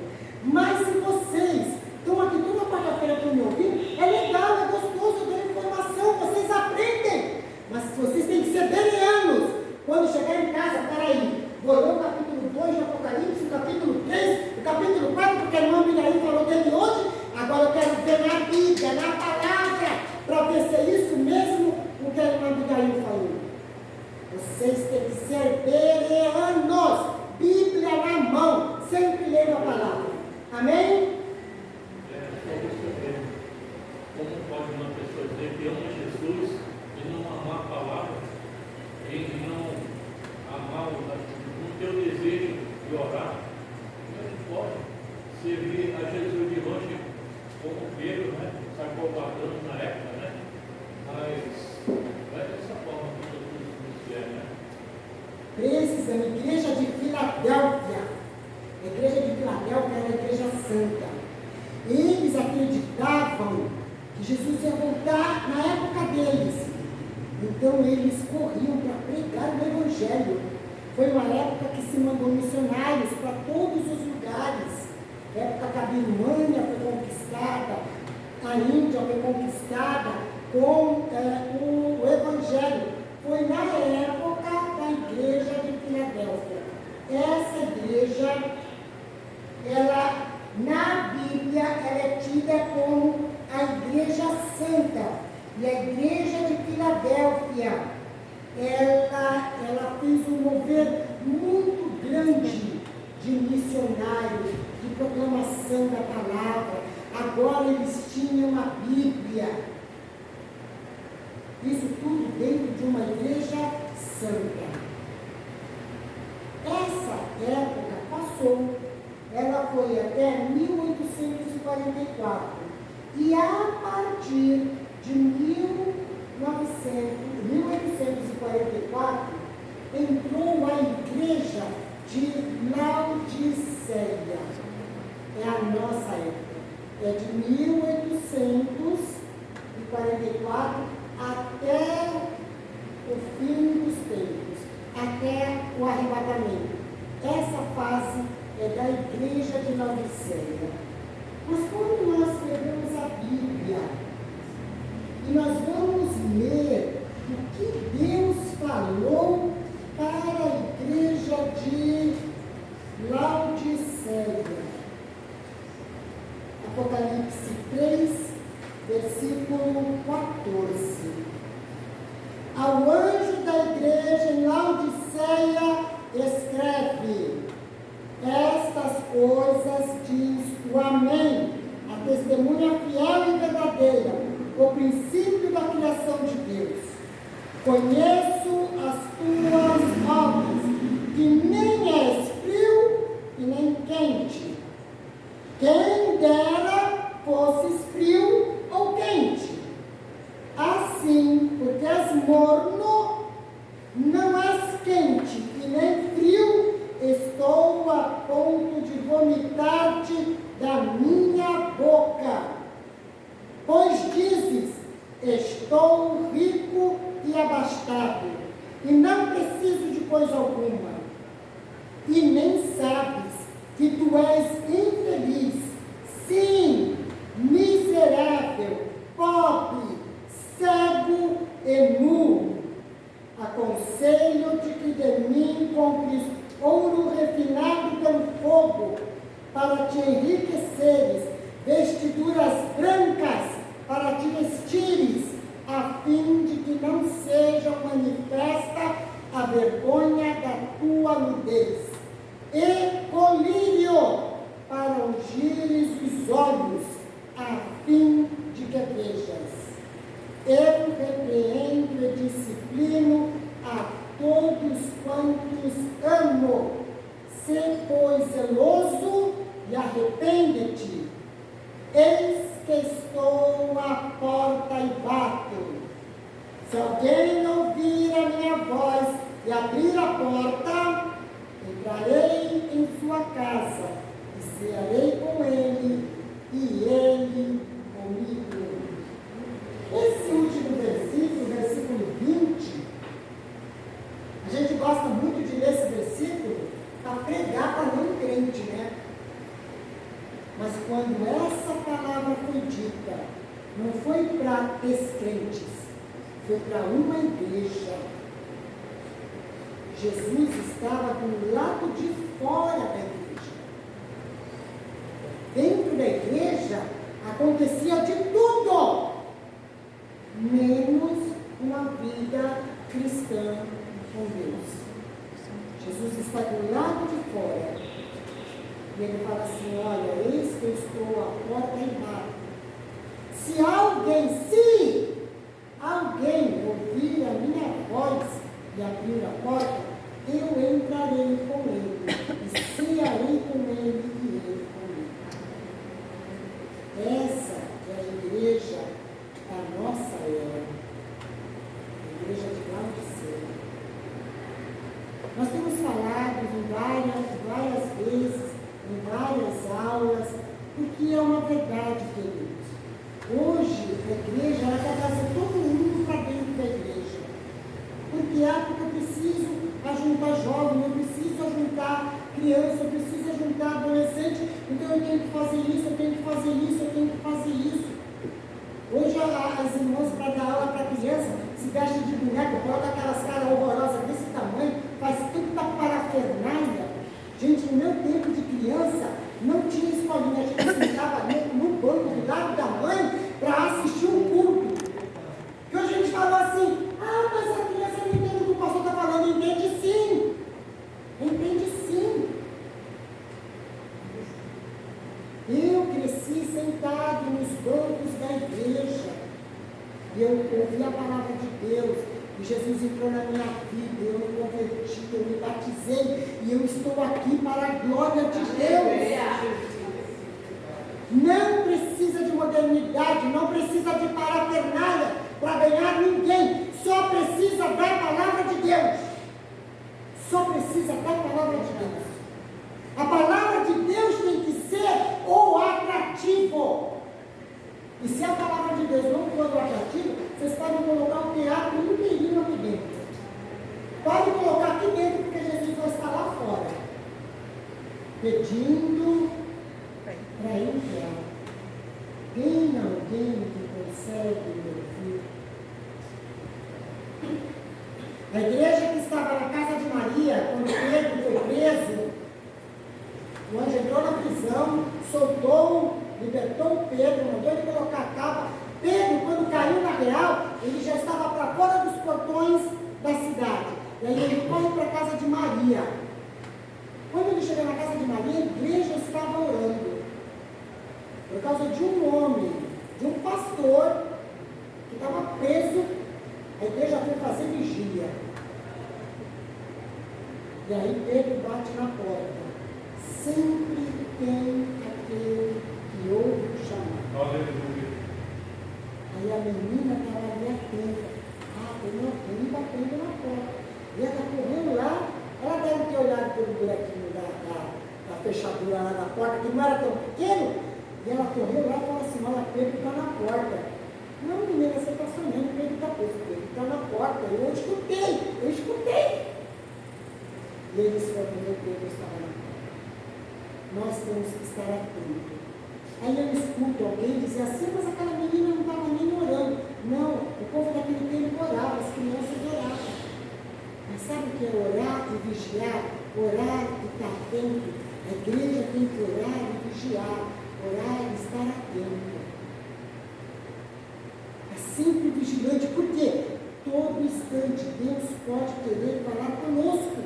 Mas se vocês estão aqui toda quarta-feira para me ouvir, é legal, é gostoso, eu dou informação, vocês aprendem. Mas vocês têm que ser bereanos. Quando chegar em casa, peraí, vou ler o capítulo 2 de Apocalipse, o capítulo 3, o capítulo 4, porque a irmã Miriam falou dele hoje. Agora eu quero ver na Bíblia, na palavra, para ver se é isso mesmo o que a irmã Miriam falou. Vocês têm que ser bereanos, Bíblia na mão, sempre lendo a palavra. Amém? Como pode uma pessoa dizer que ama Jesus e não amar a palavra, e não amar, não ter o desejo de orar? Como é que pode servir a Jesus de longe, como Pedro, né? Sacou guardando na época, né? Mas não é dessa forma que Jesus nos quer, né? Precisamos, igreja de Filadélfia. A igreja de Filadélfia era a igreja santa. Eles acreditavam que Jesus ia voltar na época deles. Então eles corriam para pregar o Evangelho. Foi uma época que se mandou missionários para todos os lugares. A época que a Birmânia foi conquistada, a Índia foi conquistada com o Evangelho. Foi na época da igreja de Filadélfia. Essa igreja, ela, na Bíblia, ela é tida como a igreja santa. E a igreja de Filadélfia, ela fez um mover muito grande de missionários, de proclamação da palavra. Agora eles tinham a Bíblia. Isso tudo dentro de uma igreja santa. Essa época passou. Ela foi até 1844. E a partir de 1844, entrou a igreja de Laodiceia. É a nossa época. É de 1844 até o fim dos tempos, até o arrebatamento. ceia. Mas quando nós pegamos a Bíblia e nós vamos ler o que Deus falou para a igreja de Laodiceia, Apocalipse 3, versículo 14. Ao anjo da igreja em Laodiceia escreve: estas coisas diz o Amém, a testemunha fiel e verdadeira, o princípio da criação de Deus. Conheço as tuas obras, que nem és frio e nem quente. Quem dera fosses frio ou quente. Assim, porque és morno, não és quente e nem frio, estou a ponto de vomitar-te da minha boca. Pois dizes: estou rico e abastado, e não preciso de coisa alguma. E nem sabes que tu és infeliz, sim, miserável, pobre, cego e nu. Aconselho-te que de mim compres ouro refinado pelo fogo, para te enriqueceres, vestiduras brancas para te vestires, a fim de que não seja manifesta a vergonha da tua nudez, e colírio para ungires os olhos, a fim de que vejas. Eu repreendo e disciplino a todos quantos amo. Sê, pois, zeloso e arrepende-te. Eis que estou à porta e bato. Se alguém ouvir a minha voz e abrir a porta, entrarei em sua casa e cearei com ele e ele comigo. Esse último versículo, versículo 20, a gente gosta muito de ler esse versículo para pregar para não crente, né? Mas quando essa palavra foi dita, não foi para descrentes, foi para uma igreja. Jesus estava do lado de fora da igreja. Dentro da igreja acontecia de tudo, menos uma vida cristã com Deus. Jesus está do lado de fora. E ele fala assim: olha, eis que eu estou à porta e bato. Se alguém ouvir a minha voz e abrir a porta, eu entrarei com ele, e cearei com ele e ele comigo. Essa é a igreja da nossa era, a igreja de Laodiceia. Nós temos falado em várias vezes, em várias aulas, porque é uma verdade, queridos. Hoje, a igreja, ela quer trazer todo mundo para dentro da igreja. Porque eu preciso ajuntar jovens, eu preciso ajuntar criança, eu preciso ajuntar adolescente, então eu tenho que fazer isso, eu tenho que fazer isso, eu tenho que fazer isso. Hoje, as irmãs, para dar aula para criança, se vestem de boneco, bota aquelas caras horrorosas desse tamanho, faz tanta parafernália. Gente, no meu tempo de criança, não tinha escolinha, a gente sentava no banco do lado da mãe para assistir um culto. Que hoje a gente fala assim: ah, mas a criança não entende o que o pastor está falando. Entende sim, entende sim. Eu cresci sentado nos bancos da igreja, e eu ouvi a palavra de Deus, e Jesus entrou na minha vida, eu me converti, eu me batizei, e eu estou aqui para a glória de Deus. Não precisa de modernidade, não precisa de parafernália para ganhar ninguém, só precisa da palavra de Deus. Só precisa da palavra de Deus. A palavra de Deus tem que ser o atrativo. E se a palavra de Deus não for o atrativo, vocês podem colocar o teatro inteirinho aqui dentro. Podem colocar aqui dentro, porque Jesus vai estar lá fora, pedindo para enviar. Tem alguém que consegue me ouvir? A igreja que estava na casa de Maria, quando Pedro foi preso, o anjo entrou na prisão, soltou, libertou Pedro, mandou ele colocar a capa. Pedro, quando caiu na real, ele já estava para fora dos portões da cidade. E aí ele corre para a casa de Maria. Quando ele chega na casa de Maria, a igreja estava orando. Por causa de um homem, de um pastor, que estava preso, a igreja foi fazer vigília. E aí Pedro bate na porta. Sempre tem aquele que ouve o chamado. Aleluia. Aí a menina estava ali atenta. Tem alguém batendo na porta. E ela correndo lá, ela deve ter olhado pelo buraquinho da fechadura lá da porta, que não era tão pequeno. E ela correu lá e falou assim: olha, Pedro está na porta. Não, menina, você está sonhando, Pedro está preso, Pedro está na porta. Eu escutei. E eles foram ver Pedro estava na porta. Nós temos que estar atentos. Aí eu escuto alguém dizer assim: mas aquela menina não estava nem orando. Não, o povo daquele tempo orava, as crianças oravam. Mas sabe o que é orar e vigiar? Orar e estar atento. A igreja tem que orar e vigiar. Orar e estar atento. É sempre vigilante, porque todo instante Deus pode querer falar conosco.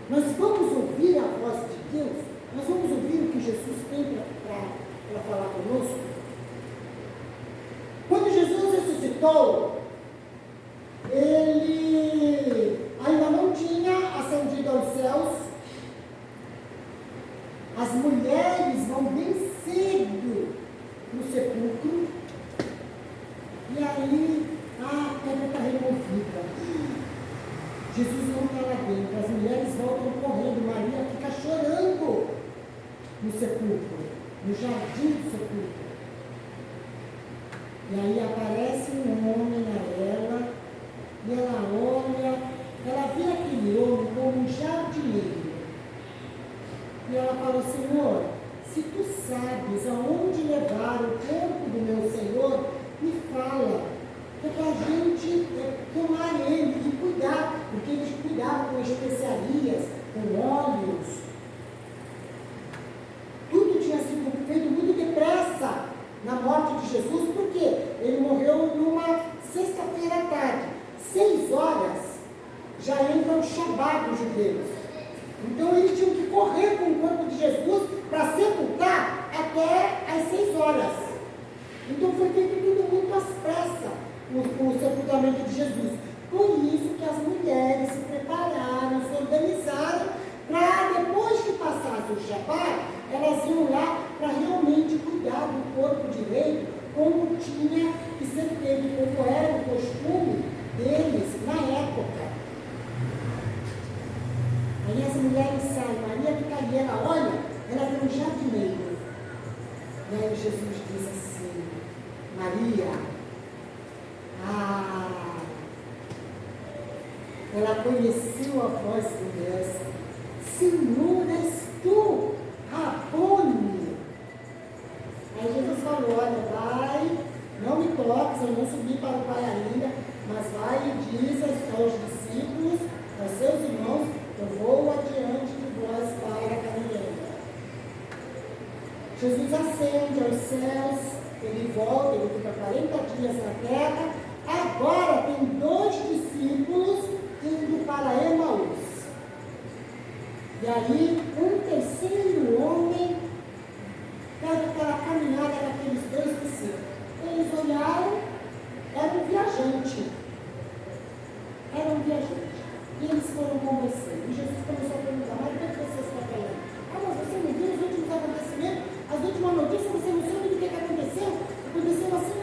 Nós vamos ouvir a voz de Deus, nós vamos ouvir o que Jesus tem para falar conosco. Quando Jesus ressuscitou, ele ainda não tinha ascendido aos céus. As mulheres vão bem cedo no sepulcro, e aí a pedra está removida. Jesus não está lá dentro, as mulheres voltam correndo, Maria fica chorando no sepulcro, no jardim do sepulcro. E aí aparece um homem a ela, e ela olha, ela vê aquele homem como um jardineiro. E ela fala: Senhor, se tu sabes aonde levar o corpo do meu Senhor, me fala, que é para a gente tomar ele e cuidar, porque eles cuidavam com especiarias, com óleos. Tudo tinha sido feito muito depressa na morte de Jesus, porque ele morreu numa sexta-feira à tarde. 6 horas já entra o Shabat dos judeus. Então eles tinham que correr com o corpo de Jesus para sepultar até às 6 horas. Então foi feito tudo muito às pressas, o sepultamento de Jesus. Por isso que as mulheres se prepararam, se organizaram, para depois que passasse o Shabat, elas iam lá para realmente cuidar do corpo direito, como tinha que ser feito, como era o costume deles na época. Aí as mulheres saem, Maria fica ali, ela olha, ela vê um jardineiro. E aí Jesus diz assim: Maria, ela conheceu a voz de Deus. Senhor, és tu, Rabone. Aí Jesus falou: olha, vai, não me toques, eu não subi para o Pai ainda, mas vai e diz aos discípulos, aos seus irmãos, eu vou adiante de vós para a Galileia. Jesus ascende aos céus, ele volta, ele fica 40 dias na terra. Agora tem 2 discípulos indo para Emaús. E aí, um terceiro homem pega aquela caminhada daqueles 2 discípulos. Eles olharam, era um viajante. E eles foram conversando. E Jesus começou a perguntar: mas o que você está falando? Mas você não viu os últimos acontecimentos? As últimas notícias, você não sabe do que aconteceu? Aconteceu assim.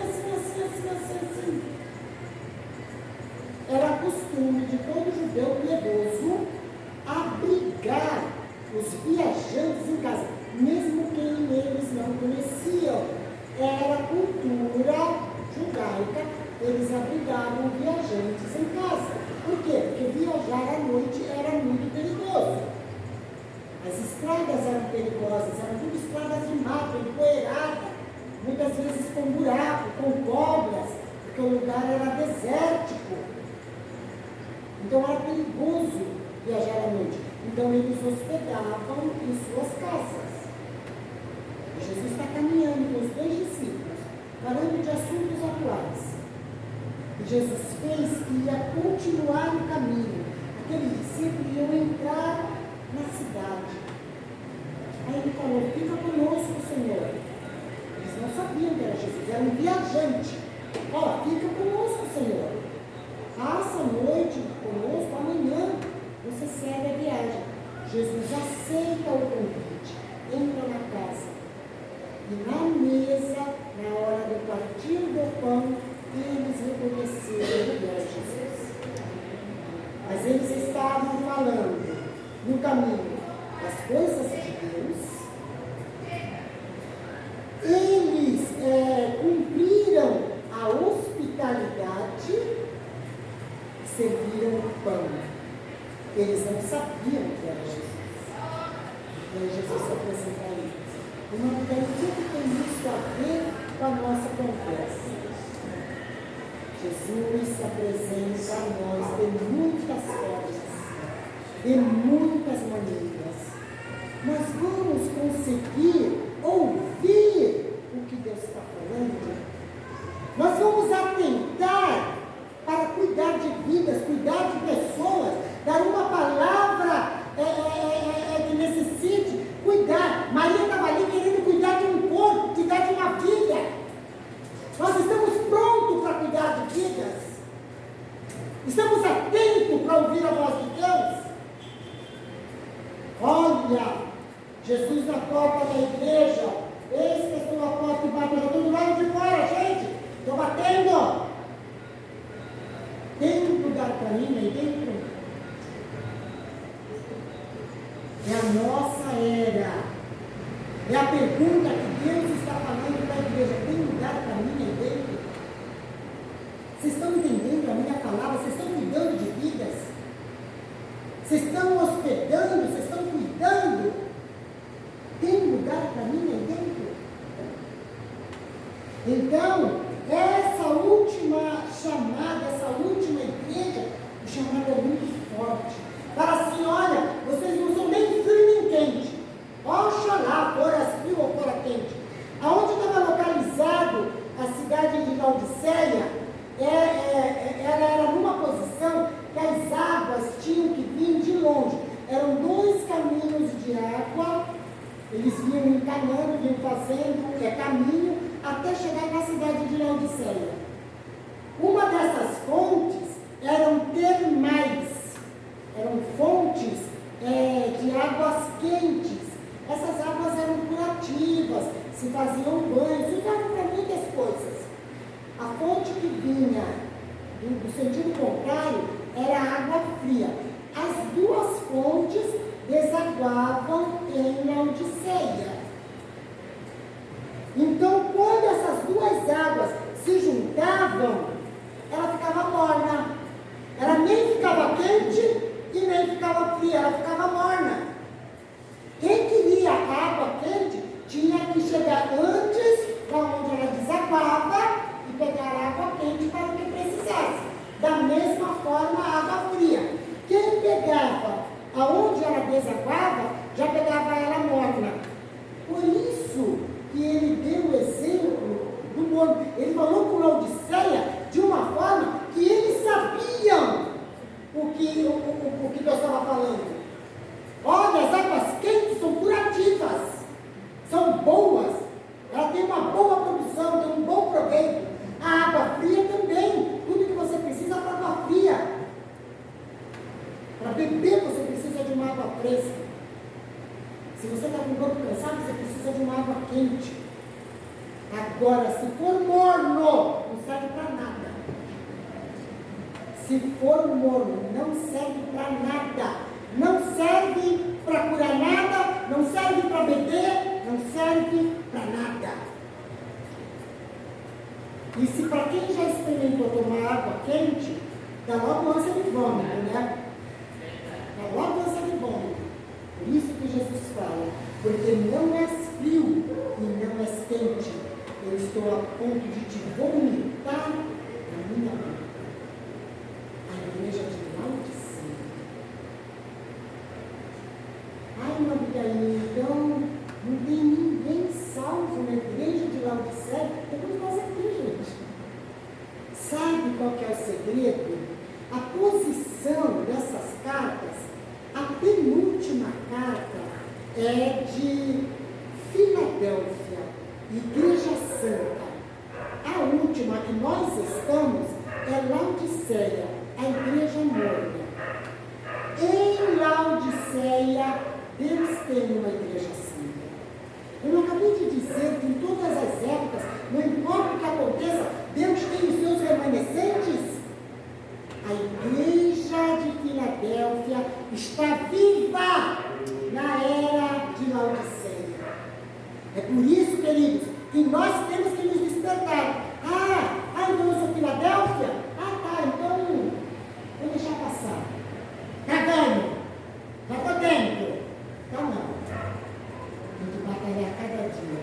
Era costume de todo judeu piedoso abrigar os viajantes em casa, mesmo quem eles não conheciam. Era a cultura judaica, eles abrigavam viajantes em casa. Por quê? Porque viajar à noite era muito perigoso. As estradas eram perigosas, eram tudo estradas de mato, empoeirada, muitas vezes com buraco, com cobras, porque o lugar era desértico. Então era perigoso viajar à noite. Então eles hospedavam em suas casas. E Jesus está caminhando com os 2 discípulos, falando de assuntos atuais. E Jesus fez que ia continuar no caminho. Aqueles discípulos iam entrar na cidade. Aí ele falou: fica conosco, Senhor. Eles não sabiam que era Jesus, era um viajante. Ó, fica conosco, Senhor. Passa a noite conosco, amanhã você segue a viagem. Jesus aceita o convite, entra na casa. E na mesa, na hora do partir do pão, eles reconheceram que era Jesus. Mas eles estavam falando no caminho das coisas de Deus. Eles cumpriram a hospitalidade e serviram o pão. Eles não sabiam que era Jesus. E aí Jesus se apresenta a eles. Uma mulher, o que tem isso a ver com a nossa conversa? Jesus se apresenta a nós de muitas formas, de muitas maneiras. Nós vamos conseguir ouvir o que Deus está falando. Nós vamos atentar para cuidar de vidas, cuidar de pessoas, dar uma palavra que necessite cuidar. Maria estava ali querendo cuidar de um corpo, cuidar de uma vida. Nós estamos prontos para cuidar de vidas? Estamos atentos para ouvir a voz de Deus? Olha, Jesus na porta da igreja. Eis que estou à porta e bato. Eu estou do lado de fora, gente. Estou batendo. Tem um lugar para mim aí dentro? É a nossa era. É a pergunta que Deus está falando para a igreja. Tem lugar para mim aí dentro? Vocês estão entendendo a minha palavra? Vocês estão cuidando de vidas? Vocês estão hospedando? Vocês estão cuidando? Tem lugar para mim aí dentro? Então, essa última chamada, essa última igreja, o chamado é muito forte. Fala assim: olha, vocês não são nem frio nem quente. Oxalá, fora frio ou fora quente. Aonde estava localizado a cidade de Laodiceia, ela era numa posição que as águas tinham que vir de longe. Eram 2 caminhos de água, eles vinham encanando, vinham fazendo caminho até chegar na cidade de Laodiceia. Uma dessas fontes eram termais, eram fontes de águas quentes. Essas águas eram curativas, se faziam banhos, usavam para muitas coisas. A fonte que vinha do sentido contrário era água fria. As 2 fontes desaguavam em Laodiceia. Então, quando essas 2 águas se juntavam, ela ficava morna. Ela nem ficava quente e nem ficava fria, ela ficava morna. Quem queria água quente tinha que chegar antes da onde ela desaguava e pegar água quente para o que precisasse. Da mesma forma, a água fria. Quem pegava aonde ela desaguava, já pegava ela morna. Por isso que ele deu o exemplo do morno. Ele falou com Laodiceia de uma forma que eles sabiam o que Deus estava falando. Olha, as águas quentes são curativas, são boas, ela tem uma boa produção, tem um bom proveito. A água fria também, tudo que você precisa para água fria. Para beber você precisa de uma água fresca. Se você está com o corpo cansado, você precisa de uma água quente. Agora, se for morno, não serve para nada. Se for morno, não serve para nada. Não serve para curar nada, não serve para beber, não serve para nada. E se para quem já experimentou tomar água quente, dá logo ânsia de vômito, né? Dá logo ânsia de vômito. Por isso que Jesus porque não és frio e não és quente. Eu estou a ponto de te vomitar na minha boca. A igreja de Laodiceia. Ai, Maria, então não tem ninguém salvo na igreja de Laodiceia. Temos nós aqui, gente. Sabe qual que é o segredo? A posição dessas cartas, a penúltima carta é de Filadélfia, Igreja Santa. A última que nós estamos é Laodiceia, a Igreja Morna. Em Laodiceia, Deus tem uma Igreja Santa. Eu não acabei de dizer que em todas as épocas, não importa o que aconteça, Deus tem os seus remanescentes. A Igreja de Filadélfia está viva na era de Laodiceia. É por isso, queridos, que nós temos que nos despertar. Então eu sou Filadélfia? Então vou deixar passar. Está ganho. Já estou dentro. Então não. Tem que batalhar cada dia.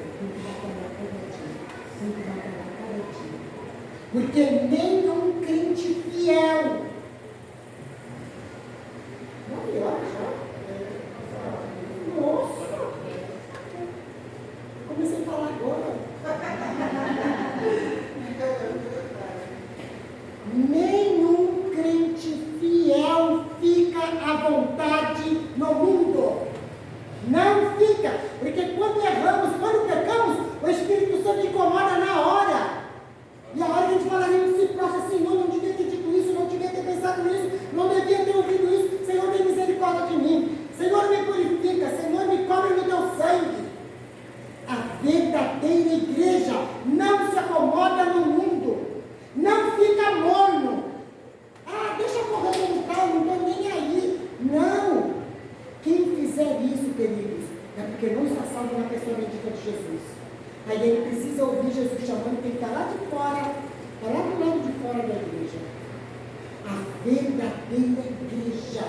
Porque nenhum crente fiel. Nossa! Comecei a falar agora. Nenhum crente fiel fica à vontade no mundo. Não fica. Porque quando erramos, quando pecamos, o Espírito Santo incomoda na hora. E a hora que a gente fala, a gente se prostra, Senhor, não devia ter dito isso, não devia ter pensado nisso, não devia ter ouvido isso, Senhor, tem misericórdia de mim, Senhor, me purifica, Senhor, me cobre no teu sangue. A verdadeira igreja não se acomoda no mundo, não fica morno. Deixa eu correr como tal, não estou nem aí. Não. Quem fizer isso, queridos, é porque não está salvo na pessoa bendita de Jesus. Aí ele precisa ouvir Jesus chamando, tem que estar lá de fora, está lá do lado de fora da igreja. A verdadeira igreja,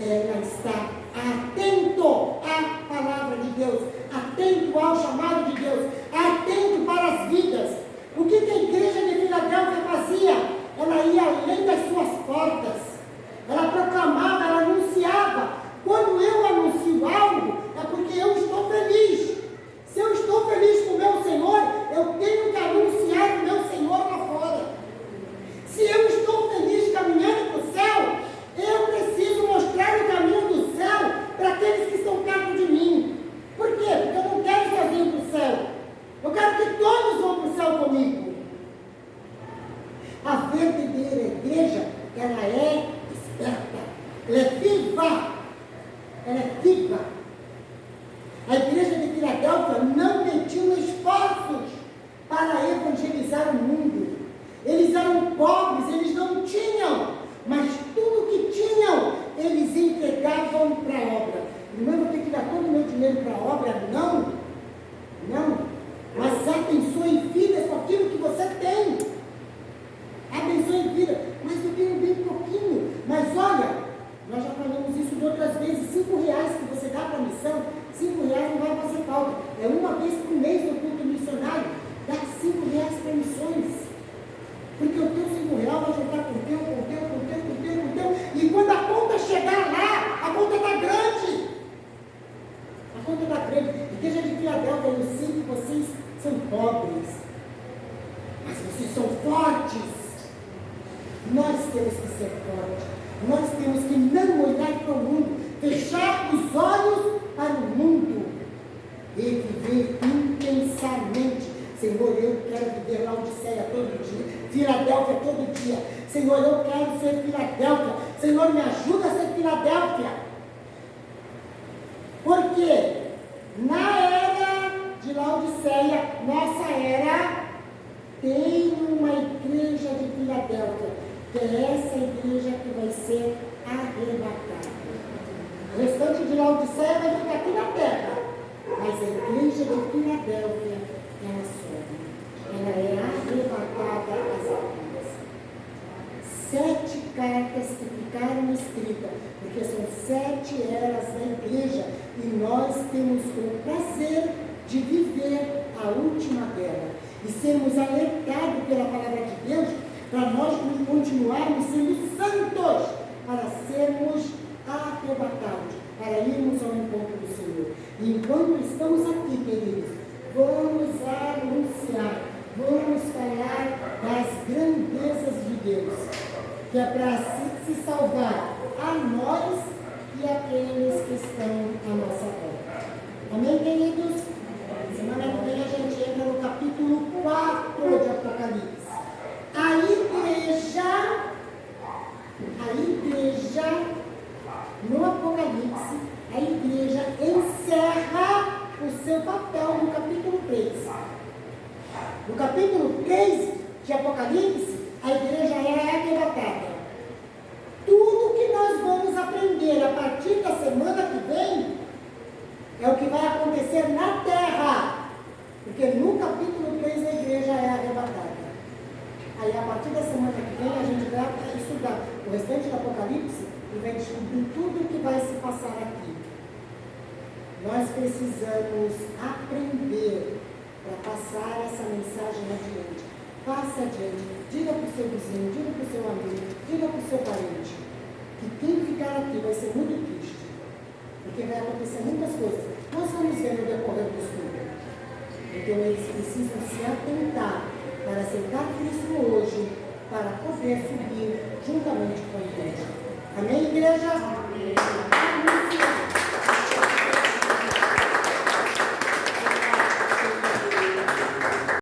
ela está atento à palavra de Deus, atento ao chamado de Deus, atento para as vidas. O que a igreja de Filadélfia fazia? Ela ia além das suas portas, ela proclamava, ela anunciava. Quando eu anuncio algo, é porque eu estou feliz. Se eu estou feliz com o meu Senhor, eu tenho que anunciar o meu Senhor lá fora. Se eu estou feliz caminhando para o céu, eu preciso mostrar o caminho do céu para aqueles que estão perto de mim. Por quê? Porque eu não quero ir sozinho para o céu. Eu quero que todos vão para o céu comigo. A verdadeira igreja, ela é esperta, ela é viva. Ela é viva. A igreja de Filadélfia não mediu esforços para evangelizar o mundo. Eles eram pobres, eles não tinham, mas tudo que tinham, eles entregavam para a obra. Não, eu vou ter que dar todo o meu dinheiro para a obra? Não. Mas abençoe vidas com aquilo que você tem. Abençoe vida. Mas eu tenho bem pouquinho. Mas olha, nós já falamos isso de outras vezes. R$5 que você dá para a missão, R$5 não vai fazer falta. É uma vez por mês no culto missionário. Dá R$5 para missões. Porque o teu R$5 vai juntar com o teu. E quando a conta chegar lá, a conta está grande. A conta está grande. Igreja de Filadélfia, eu sei que vocês são pobres. Mas vocês são fortes. Nós temos que ser fortes. Nós temos que não olhar para o mundo, fechar os olhos para o mundo e viver intensamente. Senhor, eu quero viver Laodiceia todo dia, Filadélfia todo dia. Senhor, eu quero ser Filadélfia. Senhor, me ajuda a ser Filadélfia. Porque na era de Laodiceia, nossa era, tem uma igreja de Filadélfia, que é essa igreja que vai ser arrebatada. O restante de Laodiceia vai ficar aqui na terra, mas a igreja de Filadélfia, ela sobe, ela é arrebatada às alturas. 7 cartas que ficaram escritas, porque são 7 eras da igreja e nós temos o prazer de viver a última guerra e sermos alertados pela palavra de Deus para nós continuarmos sendo santos, para sermos arrebatados, para irmos ao encontro do Senhor. E enquanto estamos aqui, queridos, vamos anunciar, vamos falar das grandezas de Deus, que é para se salvar a nós e aqueles que estão à nossa volta. Amém, queridos? Semana que vem a gente entra no capítulo 4 de Apocalipse. A igreja, no Apocalipse, a igreja encerra o seu papel no capítulo 3. No capítulo 3 de Apocalipse, a igreja é arrebatada. Tudo que nós vamos aprender a partir da semana que vem é o que vai acontecer na terra. Porque no capítulo 3 a igreja é arrebatada. Aí a partir da semana que vem a gente vai estudar o restante do Apocalipse e vai descobrir tudo o que vai se passar aqui. Nós precisamos aprender para passar essa mensagem adiante. Passe adiante, diga para o seu vizinho, diga para o seu amigo, diga para o seu parente, que quem ficar aqui vai ser muito triste, porque vai acontecer muitas coisas. Nós vamos ver no decorrer do estudo. Então eles precisam se atentar para aceitar Cristo hoje, para poder subir juntamente com a igreja. Amém, igreja? Amém.